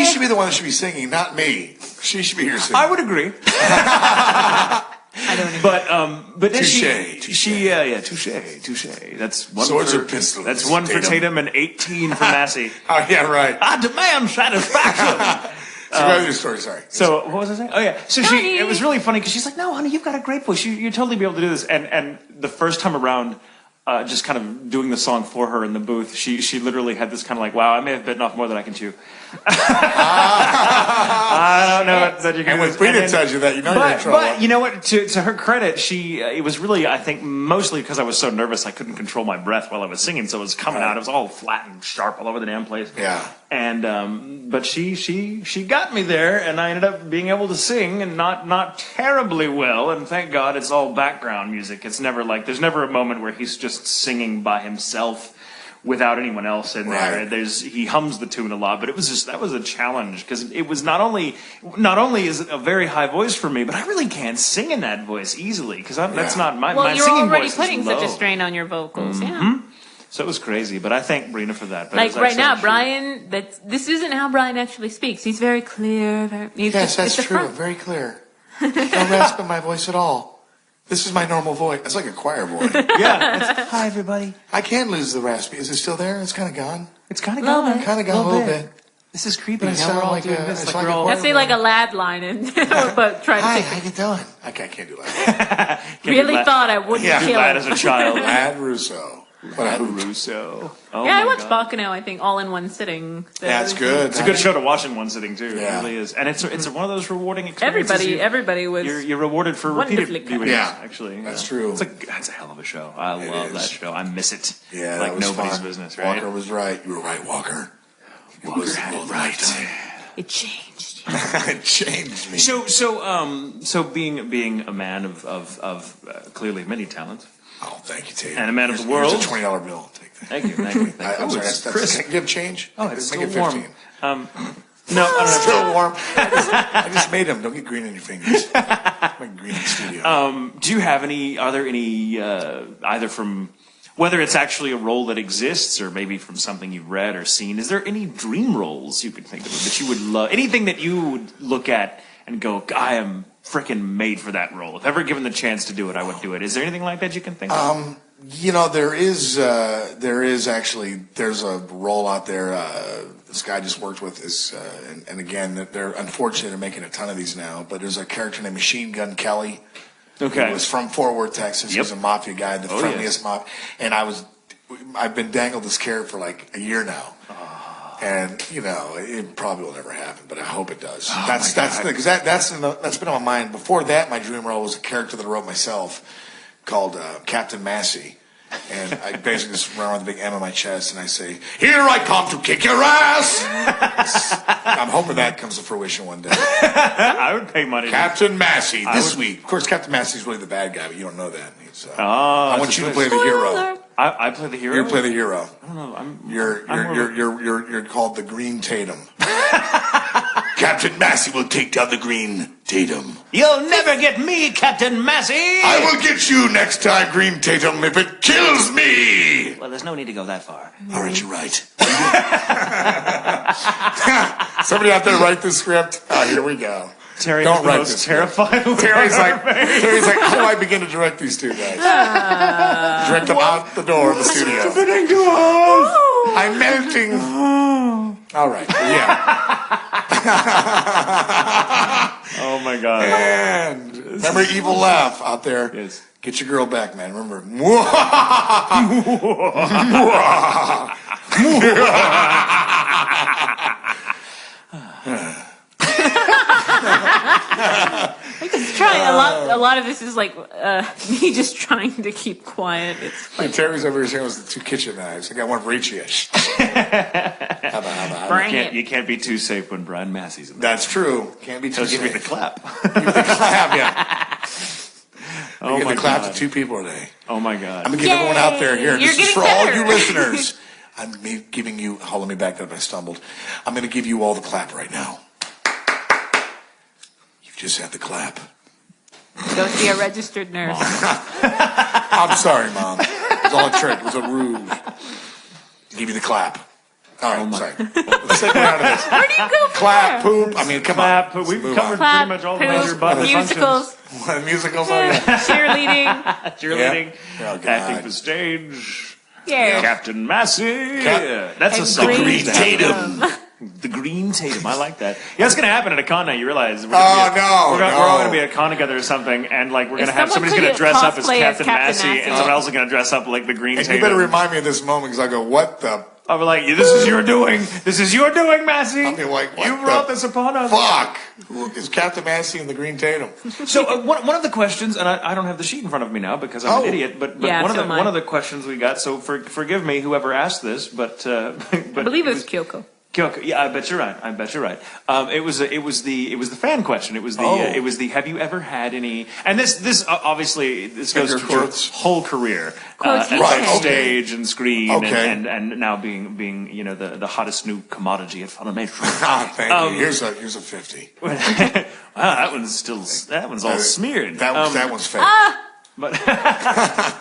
should be the one that should be singing, not me. She should be here singing. I would agree. I don't even. But then touche. That's one Swords for or pistols. That's one for Tatum and 18 for Massey. Oh yeah, right. I demand satisfaction. So go with your story. Sorry. So what was I saying? Oh yeah. So it was really funny because she's like, "No, honey, you've got a great voice. You'd totally be able to do this." And the first time around, just kind of doing the song for her in the booth, she literally had this kind of like, "Wow, I may have bitten off more than I can chew." I don't know what you can. And when Brina tells you that, you know you're in trouble. But you know what? To her credit, it was really, I think, mostly because I was so nervous I couldn't control my breath while I was singing, so it was coming out. It was all flat and sharp all over the damn place. Yeah. And but she got me there, and I ended up being able to sing, and not terribly well. And thank God it's all background music. It's never like there's never a moment where he's just singing by himself without anyone else in there. He hums the tune a lot, but that was a challenge because it was not only is it a very high voice for me, but I really can't sing in that voice easily because that's not my singing voice. Well, you're already is putting low. such a strain on your vocals, So it was crazy, but I thank Brina for that. But like right now, Brian, this isn't how Brian actually speaks. He's very clear. Yes, that's true. Very clear. No rasp in my voice at all. This is my normal voice. It's like a choir voice. Hi, everybody. I can lose the raspy. Is it still there? It's kind of gone. It's kind of gone. Kind of gone a little bit. This is creepy. I Now sound we're all like doing a- this. it's Like like we're a all. choir Let's say like a lad line and but try to Hi, take how it. you doing? I can't do that. Really thought I wouldn't Yeah. kill Lad him. as a child. Lad Russo. What Russo. Oh Yeah, I my watched God. Bacano, I think, all in one sitting. So Yeah, it's good. It's a good show to watch in one sitting too. Yeah. It really is, and it's one of those rewarding experiences. Everybody was. You're rewarded for repeated wonderfully viewings. Yeah. Actually, That's true. That's a hell of a show. I love is. that show. I miss it. Yeah, like that was nobody's fun. business. Right? Walker was right. You were right, Walker. Walker had it right. It changed. It changed me. So being a man of clearly many talents Oh, thank you, Tatum. and a man of the Here's world. a $20 bill. Take that. Thank you. I'm sorry. it's That's crisp. can I give change. Oh, it's Make still it 15. warm. No, I don't have Still warm. I just made them. Don't get green on your fingers. Make green in the studio. Do you have any? Are there any either from whether it's actually a role that exists or maybe from something you've read or seen? Is there any dream roles you could think of that you would love? Anything that you would look at and go, I am freaking made for that role. If ever given the chance to do it, I would do it. Is there anything like that you can think of? You know, there's a role out there. This guy I just worked with is, and again, they're unfortunately they're making a ton of these now. But there's a character named Machine Gun Kelly. Okay. He was from Fort Worth, Texas. Yep. He's a mafia guy, the friendliest mafia. And I've been dangled this carrot for like a year now. And you know, it probably will never happen, but I hope it does. That's been on my mind. Before that, my dream role was a character that I wrote myself called Captain Massey. And I basically just run around with a big M on my chest and I say, "Here I come to kick your ass." I'm hoping that comes to fruition one day. I would pay money. Captain Massey this week. Of course, Captain Massey's really the bad guy, but you don't know that. He's, I want you to play the hero. I play the hero. You play the hero. I don't know. You're called the Green Tatum. Captain Massey will take down the Green Tatum. You'll never get me, Captain Massey. I will get you next time, Green Tatum, if it kills me. Well, there's no need to go that far. All right, you're right. Somebody out there write this script. Oh, here we go. Terry, Don't the write most this. terrifying. Terry's like, how do I begin to direct these two guys? Direct them out the door of the studio. I'm melting. All right. Yeah. Oh my God. And remember evil laugh out there. Yes. Get your girl back, man. Remember. A lot of this is like me just trying to keep quiet. It's And Terry's over here saying it was the two kitchen knives. I got one for each of you. How about? bring it. You can't be too safe when Bryan Massey's in there. That's true. Can't be too He'll give you the safe. clap. Give me the clap, yeah. Oh Give my the clap God. to two people today. Oh my God. I'm going to give everyone out there here. You're This is getting for all better. you listeners. I'm giving you, let me back that up. I stumbled. I'm going to give you all the clap right now. You've just had the clap. Go see a registered nurse. I'm sorry, Mom. It was all a trick. It was a ruse. Give you the clap. All right, sorry. Let's take one out of this. Where do you go from Clap, there? poop. I mean, come Clap. on. We've Move covered on. Clap, pretty much all the poop, major button musicals, What, musicals are you? cheerleading. cheerleading, Yeah. Oh, God. acting for stage. Yeah. Captain Massey. Cap- That's a And song. Green Tatum. The Green Tatum. I like that. Yeah, it's going to happen at a con now. You realize? We're Oh, all no. going to be at a con together or something, and like we're going to have someone somebody's going to could dress up as cosplay as Captain Captain Massey, Massey. and someone else is going to dress up like the Green And Tatum. you better remind me of this moment because I go, what the I'll be like, this is your doing. This is your doing, Massey. I'll be like, what You brought the this upon us. fuck? Who is Captain Massey and the Green Tatum? So one of the questions, and I don't have the sheet in front of me now because I'm an idiot, but Yeah, one so of the questions we got. So forgive me, whoever asked this, but I believe it was Kyoko. Kyoko, yeah, I bet you're right. It was the fan question. It was the have you ever had any? And this obviously this goes Finger to your quotes. whole career, Quotes, and right, okay. stage and screen, Okay. and now being the hottest new commodity at Funimation. Ah, thank you. Here's a 50. Wow, that one's all smeared. That one's fake. But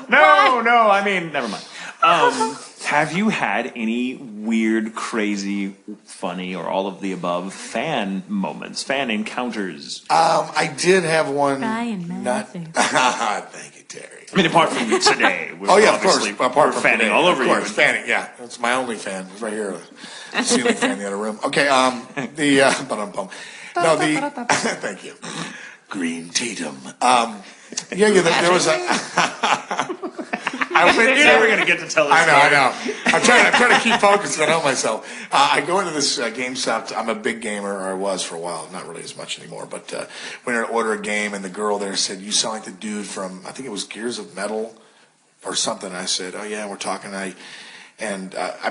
no, I mean, never mind. Have you had any weird, crazy, funny, or all of the above fan moments, fan encounters? I did have one. Bryan Massey. Thank you, Terry. I mean, apart from today. Oh yeah, of course. Apart from fanning today, all over of you. course, fanning. Yeah, that's my only fan. It's right here. The ceiling fan in the other room. Okay. Thank you. Green Tatum. There was a. You're never going to get to tell us. I know. I'm trying to keep focused. I know myself. I go into this GameStop. I'm a big gamer, or I was for a while. Not really as much anymore. But went in to order a game, and the girl there said, "You sound like the dude from I think it was Gears of Metal or something." I said, "Oh yeah, we're talking." I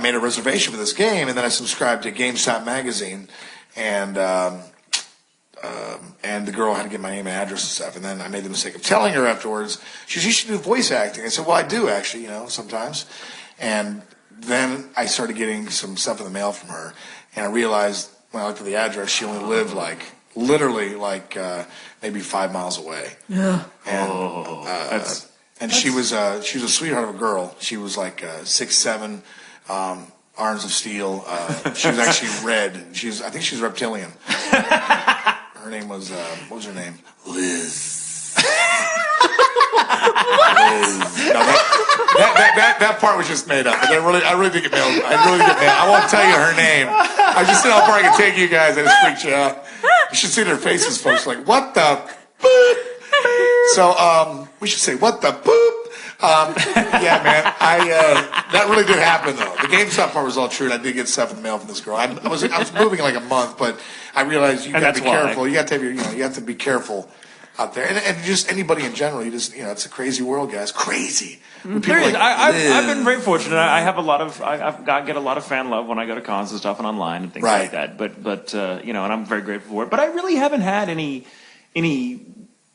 made a reservation for this game, and then I subscribed to GameStop magazine, and the girl had to get my name and address and stuff. And then I made the mistake of telling her afterwards, she said, "You should do voice acting." I said, "Well, I do actually, sometimes." And then I started getting some stuff in the mail from her. And I realized when I looked at the address, she only lived literally maybe 5 miles away. Yeah. And she was a sweetheart of a girl. She was like 6'7", arms of steel. She was actually red. I think she was reptilian. Her name was, what was her name? Liz. Liz. No, that part was just made up. But I really think it nailed. I won't tell you her name. I just said how far I can take you guys. I just freaked you out. You should see their faces, folks. Like, what the boop? So, we should say, what the boop? Yeah, man. That really did happen though. The GameStop part was all true, and I did get stuff in the mail from this girl. I was moving in like a month, but I realized you got to be careful. You got to have you have to be careful out there, and just anybody in general. It's a crazy world, guys. Crazy. I've been very fortunate. I have get a lot of fan love when I go to cons and stuff and online and things like that. But and I'm very grateful for it. But I really haven't had any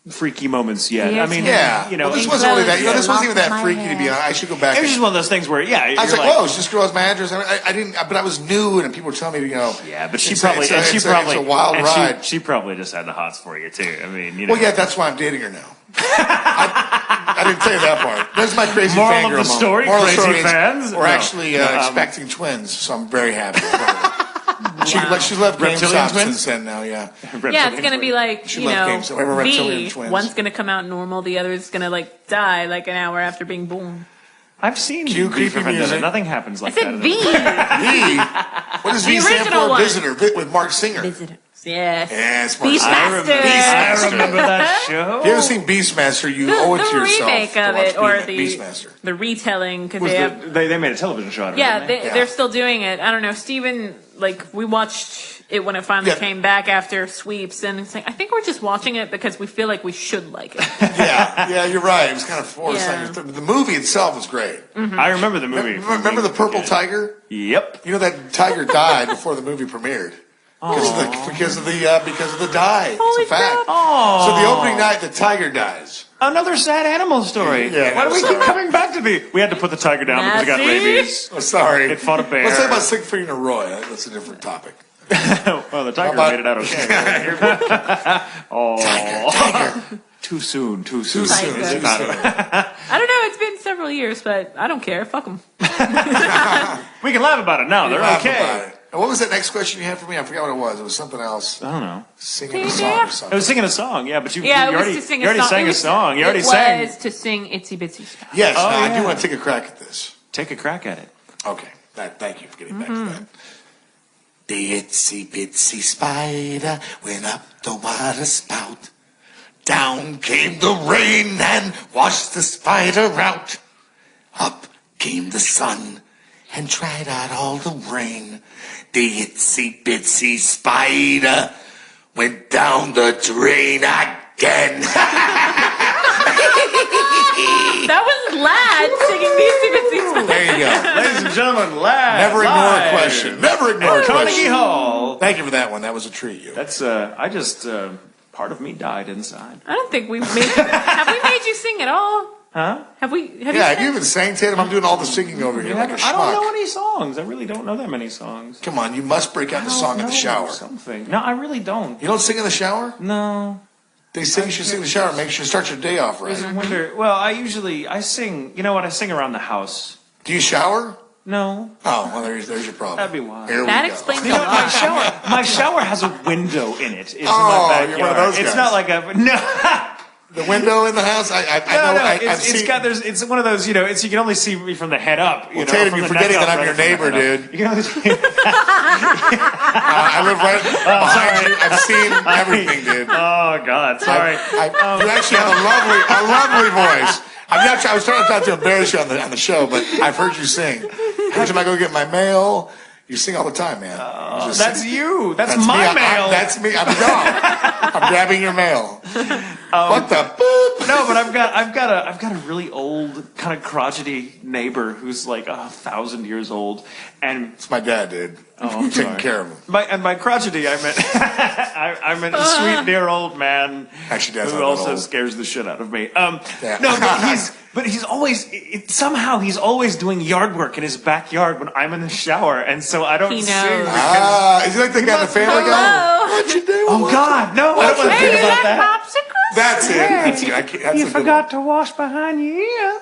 freaky moments yet. Yes, I mean, well, this wasn't really that. This wasn't even that freaky to be honest. I should go back. It was just one of those things where, I was like, whoa, this girl has my address. I didn't, but I was new, and people were telling me, Yeah, but it's a wild ride. She probably just had the hots for you too. I mean, Well, yeah, that's why I'm dating her now. I didn't tell you that part. That's my crazy moral fangirl of the story. Crazy fans. We're actually expecting twins, so I'm very happy. She left GameStop since then now, yeah. Yeah, it's going to be like, Reptilian twins. One's going to come out normal, the other's going to die like an hour after being born. I've seen creepy music. Nothing happens like I said that. V. V? What does V stand for? One. Visitor, with Mark Singer. Visitor. Yes. Yes, Beastmaster. I remember that show. If you ever seen Beastmaster, you owe it to yourself. The remake of it, or Beastmaster. The retelling, because they made a television show out of it. Yeah, they're still doing it. I don't know, Steven, we watched it when it finally came back after sweeps, and it's like, I think we're just watching it because we feel like we should like it. Yeah, you're right. It was kind of forced. Yeah. The movie itself was great. Mm-hmm. I remember the movie. Remember the purple tiger? Yep. You know that tiger died before the movie premiered. Because of the dye. It's a fact. So the opening night, the tiger dies. Another sad animal story. Yeah, why do we keep coming back to the? We had to put the tiger down because it got rabies. Oh, sorry. It fought a bear. Let's talk about Siegfried and Roy. That's a different topic. Well, the tiger made it out okay. Tiger. Too soon. I don't know. It's been several years, but I don't care. Fuck them. We can laugh about it now. They're okay. And what was that next question you had for me? I forgot what it was. It was something else. I don't know. Singing a song or something. It was singing a song, yeah, but you already sang a song. You already sang. It was to sing Itsy Bitsy Spider. Yes, I do want to take a crack at this. Take a crack at it. Okay. Thank you for getting back to that. The itsy bitsy spider went up the water spout. Down came the rain and washed the spider out. Up came the sun and dried out all the rain. The itsy bitsy spider went down the drain again. That was Lad singing the Itsy Bitsy Spider. There you go. Ladies and gentlemen, Lad. Never ignore a question. Never ignore a question. Carnegie Hall. Thank you for that one. That was a treat. You. That's part of me died inside. I don't think have we made you sing at all? Huh? Have you even sang, Tatum? I'm doing all the singing over here like a schmuck. I don't know any songs. I really don't know that many songs. Come on, you must break out the song in the shower. Something. No, I really don't. You don't sing in the shower? No. They say you should sing in the shower. Make sure you start your day off right. I wonder. Well, I sing. You know what? I sing around the house. Do you shower? No. Oh, well, there's your problem. That'd be wild. Here That we go. explains You a know what, lot. my shower has a window in it. It's Oh, my backyard. you're one of those It's guys. not like a no. The window in the house. I No, know. no, I've it's seen. got there's it's one of those, you know, it's you can only see me from the head up. Well, Tatum, you're forgetting that I'm your neighbor, dude. You can only see I live right behind you. I've seen everything, dude. Oh God, sorry. You actually have a lovely voice. I was trying not to embarrass you on the show, but I've heard you sing. Every time I go get my mail, you sing all the time, man. That's you. That's me. my mail. That's me. I'm gone. I'm grabbing your mail. What the boop? No, but I've got a really old kind of crotchety neighbor who's like 1,000 years old, and It's my dad, dude. I'm I'm taking sorry. care of him. by crotchety I meant I meant a sweet dear old man Actually, Dad's who not that also old. scares the shit out of me. Yeah. No, but he's always somehow he's always doing yard work in his backyard when I'm in the shower, and so I don't He sing. knows. Because, Is he like the guy in the Family Guy? Hello. What you doing? oh God, no! I don't want to Hey, think you about like that. popsicles? That's it. That's it. I can't, that's You a good forgot to wash behind your ear.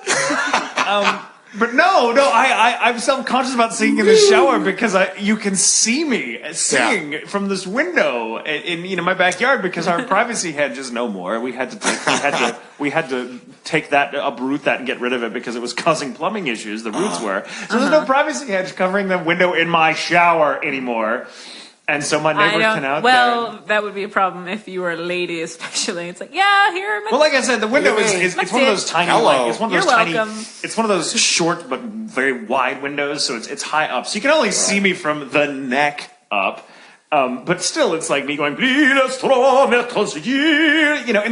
But no, I'm self-conscious about singing in the shower because you can see me singing from this window in my backyard because our privacy hedge is no more. We had to take that, uproot that, and get rid of it because it was causing plumbing issues. The roots were so there's no privacy hedge covering the window in my shower anymore. And so my neighbor can out there. Well, that would be a problem if you were a lady, especially. It's like, yeah, here. Well, like I said, the window is it's one of those tiny, Hello. it's one of those You're tiny, welcome. it's one of those short but very wide windows, so it's high up, so you can only see me from the neck up. But still, it's like me going, in the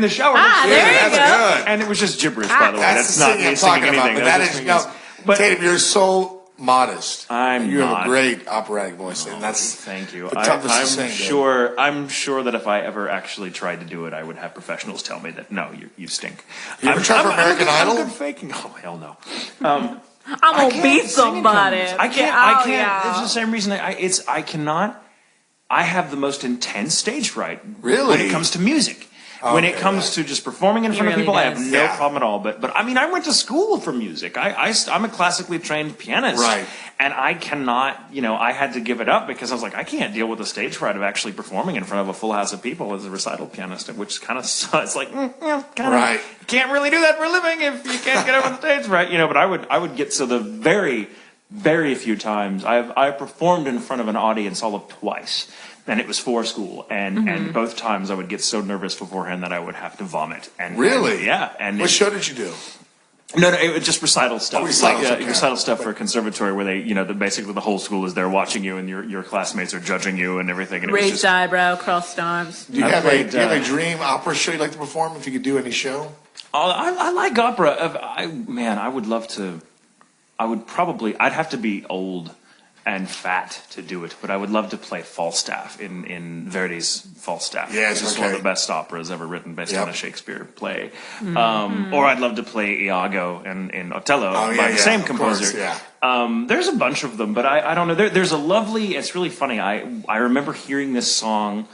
shower. There you That's go. good. And it was just gibberish, by the way. That's That's the not singing me I'm singing talking about. anything. But that That's is, just but Tatum, you're so modest. You have not. a great operatic voice, and that's Thank you. the toughest to sing, dude. I'm sure that if I ever actually tried to do it, I would have professionals tell me that no, you stink. You ever tried for American Idol? I'm good faking. Oh hell no. I'm gonna beat somebody. I can't. Yeah. It's the same reason. I cannot. I have the most intense stage fright. Really? When it comes to music. When it comes to just performing in front of really people, I have does. no Yeah. problem at all. But I mean, I went to school for music. I'm a classically trained pianist. Right. And I cannot, I had to give it up because I was like, I can't deal with the stage fright of actually performing in front of a full house of people as a recital pianist, which kind of it's like, kind of, Right. you can't really do that for a living if you can't get over the stage fright, But I would get so the very, very few times I performed in front of an audience all of twice. And it was for school, and both times I would get so nervous beforehand that I would have to vomit. And Really? yeah. And What show did you do? No, it was just recital stuff. recitals, okay. Recital stuff for a conservatory where they, basically the whole school is there watching you, and your classmates are judging you and everything. And it was Raised just, eyebrow, crossed arms. Do you I have played, do you have a dream opera show you'd like to perform if you could do any show? I like opera. I would love to. I'd have to be old and fat to do it, but I would love to play Falstaff in Verdi's Falstaff. Yes, It's just okay. one of the best operas ever written based Yep. on a Shakespeare play. Or I'd love to play Iago in Otello by the same of composer. course, yeah. There's a bunch of them, but I don't know. There's a lovely. It's really funny. I remember hearing this song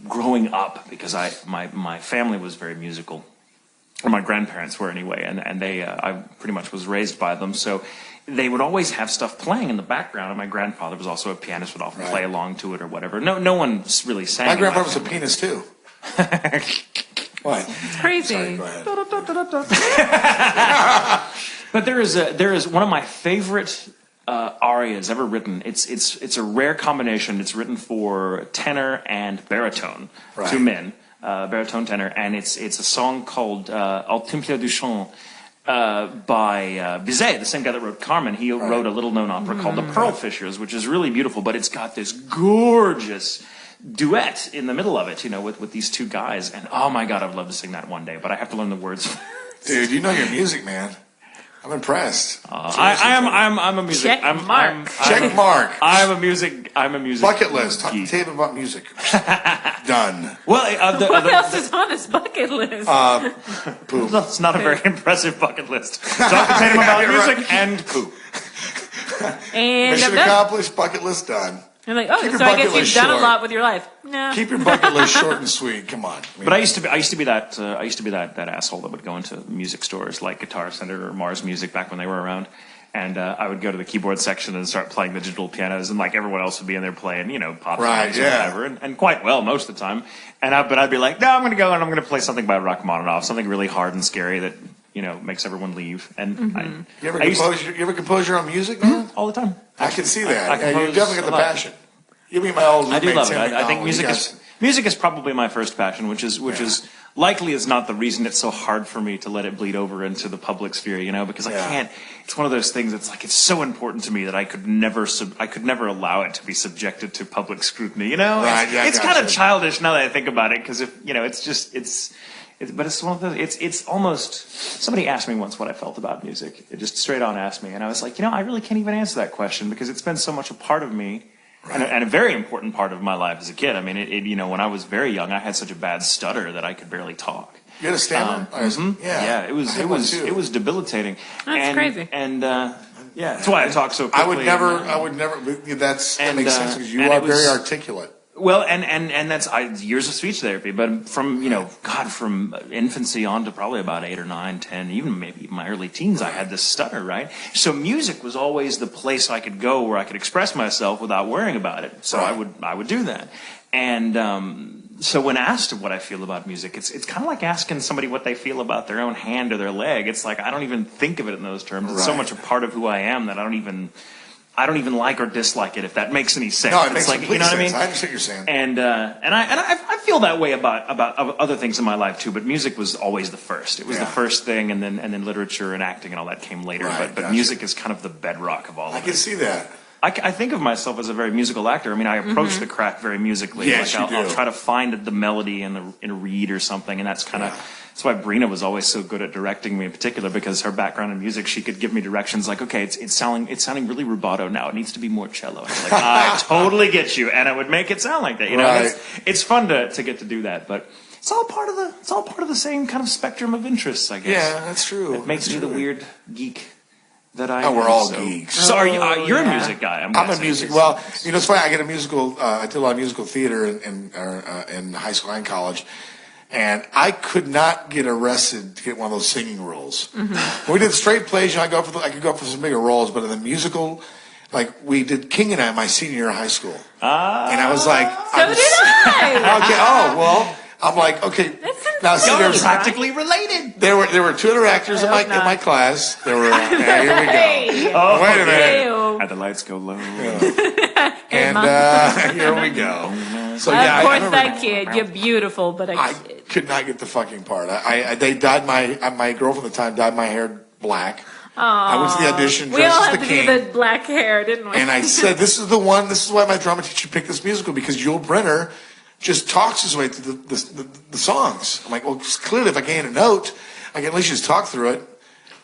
growing up because my family was very musical, or my grandparents were anyway, and they I pretty much was raised by them. So they would always have stuff playing in the background, and my grandfather was also a pianist, would often play along to it or whatever. No one really sang. My in grandfather was a family. penis too. What? It's crazy. Sorry, go ahead. But there is one of my favorite arias ever written. It's a rare combination. It's written for tenor and baritone, Right. two men, baritone tenor, and it's a song called Au Temple du Chant by Bizet, the same guy that wrote Carmen. He wrote a little-known opera called The Pearl Fishers, which is really beautiful, but it's got this gorgeous duet in the middle of it, with these two guys. And oh my God, I'd love to sing that one day, but I have to learn the words. Dude, you know your music, man. I'm impressed. I'm a music. Check mark. Check mark. I'm a music. Bucket list. Talk to geek. Tatum about music. Done. Well, What else is on his bucket list? Poop. That's not a very impressive bucket list. Talk to Tatum about You're music right. and poop. And Mission accomplished. Bucket list done. You're like, oh, Keep your so I bucket guess you've list done a short. lot with your life. No. Keep your bucket list short and sweet. Come on. But I used to be that asshole that would go into music stores like Guitar Center or Mars Music back when they were around, and I would go to the keyboard section and start playing the digital pianos, and like everyone else would be in there playing, pop songs or whatever, and quite well most of the time. But I'd be like, no, I'm going to go and I'm going to play something by Rachmaninoff, something really hard and scary that makes everyone leave. And you ever compose your own music, man? all the time. I can see that. I You definitely got the passion. You mean my old roommate, I do love it. Tim I think McDonald. music is probably my first passion, which is likely is not the reason it's so hard for me to let it bleed over into the public sphere, because I can't. It's one of those things that's like it's so important to me that I could never allow it to be subjected to public scrutiny. Right, it's kind of childish now that I think about it, because but it's one of those. It's almost. Somebody asked me once what I felt about music. It just straight on asked me, and I was like, I really can't even answer that question because it's been so much a part of me. Right. And a very important part of my life as a kid. I mean, when I was very young, I had such a bad stutter that I could barely talk. You had a stammer? Yeah, it was debilitating. That's crazy. And that's why I talk so quickly. I would never. That makes sense because you are very articulate. Well, and that's years of speech therapy, but from from infancy on to probably about 8 or 9, 10, even maybe my early teens, I had this stutter, right? So music was always the place I could go where I could express myself without worrying about it. So I would do that, and so when asked what I feel about music, it's kind of like asking somebody what they feel about their own hand or their leg. It's like I don't even think of it in those terms. It's so much a part of who I am that I don't even like or dislike it, if that makes any sense. No, it makes complete sense. I mean? I understand what you're saying. And I feel that way about other things in my life too. But music was always the first. It was the first thing, and then literature and acting and all that came later. Right, but music is kind of the bedrock of all of it. I can see that. I think of myself as a very musical actor. I mean, I approach the craft very musically. Yes, I'll try to find the melody in a reed or something, and that's kind of. That's why Brina was always so good at directing me in particular, because her background in music, she could give me directions like, okay, it's sounding really rubato now. It needs to be more cello. And I'm like, I totally get you, and I would make it sound like that. Right. It's fun to get to do that, but it's all part of the same kind of spectrum of interests, I guess. Yeah, that's true. It makes me the weird geek that I am. We're all so. geeks. So you're a music guy. I'm a music. Well, it's funny. I get a musical. I did a lot of musical theater in high school and college. And I could not get arrested to get one of those singing roles. Mm-hmm. When we did straight plays, I could go for some bigger roles, but in the musical, like we did King and I my senior year of high school. And I was like, so did I. Okay. Oh well, I'm like, okay. Now see, you're practically related. There were 2 other actors in my class. There were. Here we go. Oh, wait a minute. Had the lights go low. Yeah. And here we go. So of course, that kid, you're beautiful, but I could not get the fucking part. They dyed my girlfriend at the time dyed my hair black. Aww. I went to the audition. We all had the to king, do the black hair, didn't we? And I said, "This is the one. This is why my drama teacher picked this musical, because Yul Brynner just talks his way through the songs." I'm like, "Well, clearly, if I can't hit a note, I can at least just talk through it."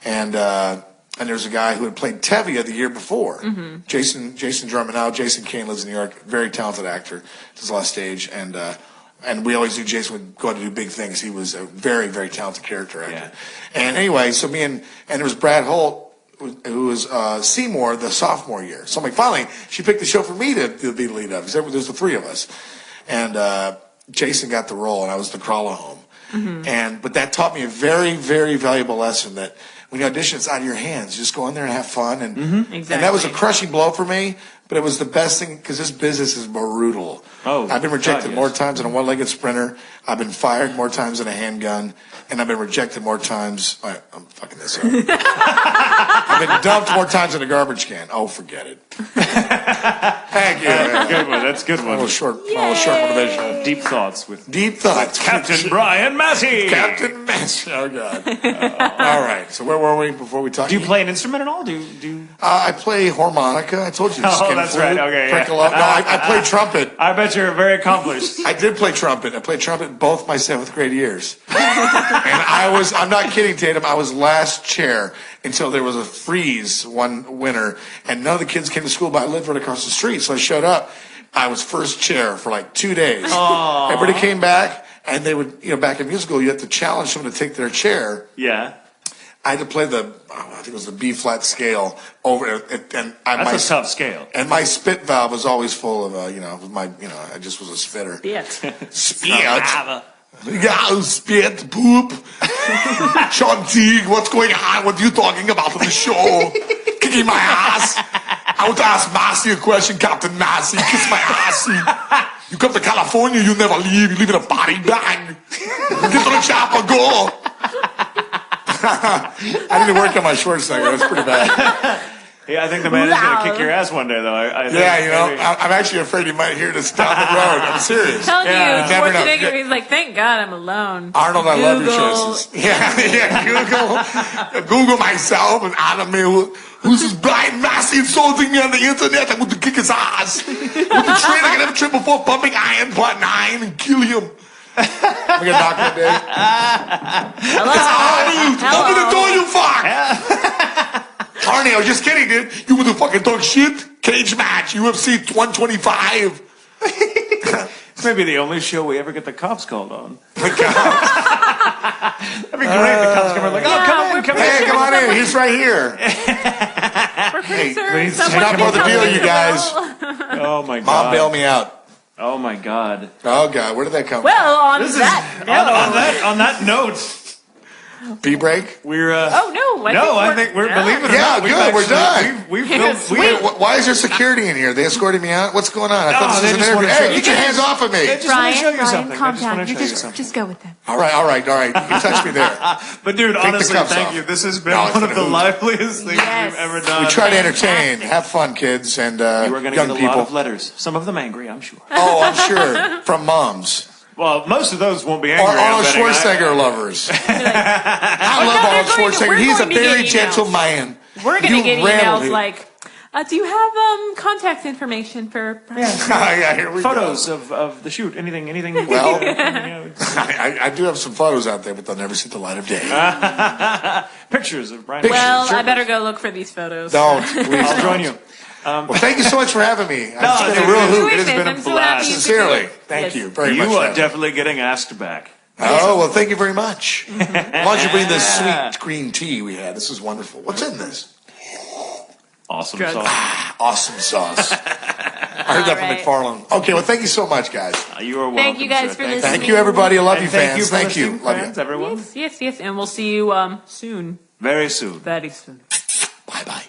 And there's a guy who had played Tevye the year before, Jason Drummond. Now Jason Kane lives in New York, very talented actor, does a lot of stage, and we always knew Jason would go on to do big things. He was a very, very talented character actor. Yeah. And anyway, so and there was Brad Holt, who was Seymour the sophomore year. So I'm like, finally, she picked the show for me to be the lead of, because there's the 3 of us. And Jason got the role, and I was the crawler home. Mm-hmm. But that taught me a very, very valuable lesson that when you audition, it's out of your hands. Just go in there and have fun. And and that was a crushing blow for me, but it was the best thing, because this business is brutal. I've been rejected more times than a one-legged sprinter. I've been fired more times than a handgun. And I've been rejected more times. I'm fucking this up. I've been dumped more times than a garbage can. Oh, forget it. Thank you. Good one. That's a good one. A little short motivation. Deep thoughts with Captain Bryan Massey. Captain Massey. Oh God. All right. So where were we before we talked? Do you play an instrument at all? I play harmonica. I told you. Oh, that's right. Okay. Yeah. No, I play trumpet. I bet you're very accomplished. I did play trumpet. I played trumpet both my 7th grade years. And I'm not kidding, Tatum, I was last chair until there was a freeze one winter, and none of the kids came to school, but I lived right across the street, so I showed up. I was first chair for like 2 days. Aww. Everybody came back, and they would, back in musical, you have to challenge someone to take their chair. Yeah. I had to play I think it was the B flat scale over, and That's a tough scale. And my spit valve was always full of, I just was a spitter. Spit. Yeah, spit, poop. Sean Teague, what's going on? What are you talking about on the show? Kicking my ass. I want to ask Massey a question, Captain Massey. Kiss my ass. You come to California, you never leave. You leave in a body bag. Get on the chopper, go. I need to work on my short singer. That's pretty bad. Yeah, I think the man is going to kick your ass one day, though. I'm actually afraid he might hear this down the road. I'm serious. Telling you, never know. Schwarzenegger, he's like, thank God I'm alone. Arnold, I love your choices. Google myself and anime. Who's this Bryan Massey insulting me on the internet? I'm going to kick his ass. With the train, I can have a trip before pumping iron part 9 and kill him. I'm going to knock on day. Hello. Open the door, you fuck. Carney, I was just kidding, dude. You want to fucking talk shit? Cage match, UFC 125. It's maybe the only show we ever get the cops called on. The cops. That'd be great. The cops come in like, come in. Hey, come on in. He's right here. We're pretty Hey, not about the deal, you guys. Oh my God. Mom, bail me out. Oh my God. Oh God, where did that come Well, on This is- that On that note, from? Pee break? we're. Oh no! I think we're believe it or Yeah, not. good, we're done. We've Yes, filmed. Wait, why is there security in here? They escorted me out? What's going on? I thought they this was just an wanna interview. show Hey, you get your hands off of me. They just want to show you Brian, something. calm They just want down. to You show you something. just go with them. All right. You can touch me there. But dude, the honestly, cuffs thank off. you. This has been No, it's one been of the a hoot. liveliest things Yes. we've ever done. We try to entertain. Have fun, kids, and You are going to young get a people. lot of letters. Some of them angry, I'm sure. Oh, I'm sure. From moms. Well, most of those won't be Or angry. I'm Arnold betting. Schwarzenegger lovers. I love no, Arnold they're going to- Schwarzenegger. we're He's a going to get very emails. gentle man. We're gonna You get rattled emails it. like, do you have contact information for? Yeah, here we Photos of the shoot. Anything. Well, I do have some photos out there, but they'll never see the light of day. Pictures of Brian. Well, Sure. I better go look for these photos. Don't, please. I'll join you. Well, thank you so much for having me. No, It's been dude, a real it hoot. has been a I'm so happy blast. you could Sincerely, do it. thank Yes. you very much. You for are having me. definitely getting asked back. Oh, well, thank you very much. Why don't you bring this sweet green tea we had? This is wonderful. What's in this? Awesome Drugs. sauce. Awesome sauce. I heard that from right. McFarland. Okay, well, thank you so much, guys. You are welcome. Thank you guys sir. for Thank listening. Thank you, everybody. I love And you, thank fans. you for Thank you. listening, Love friends, you. everyone. Yes, and we'll see you soon. Very soon. Very soon. Bye-bye.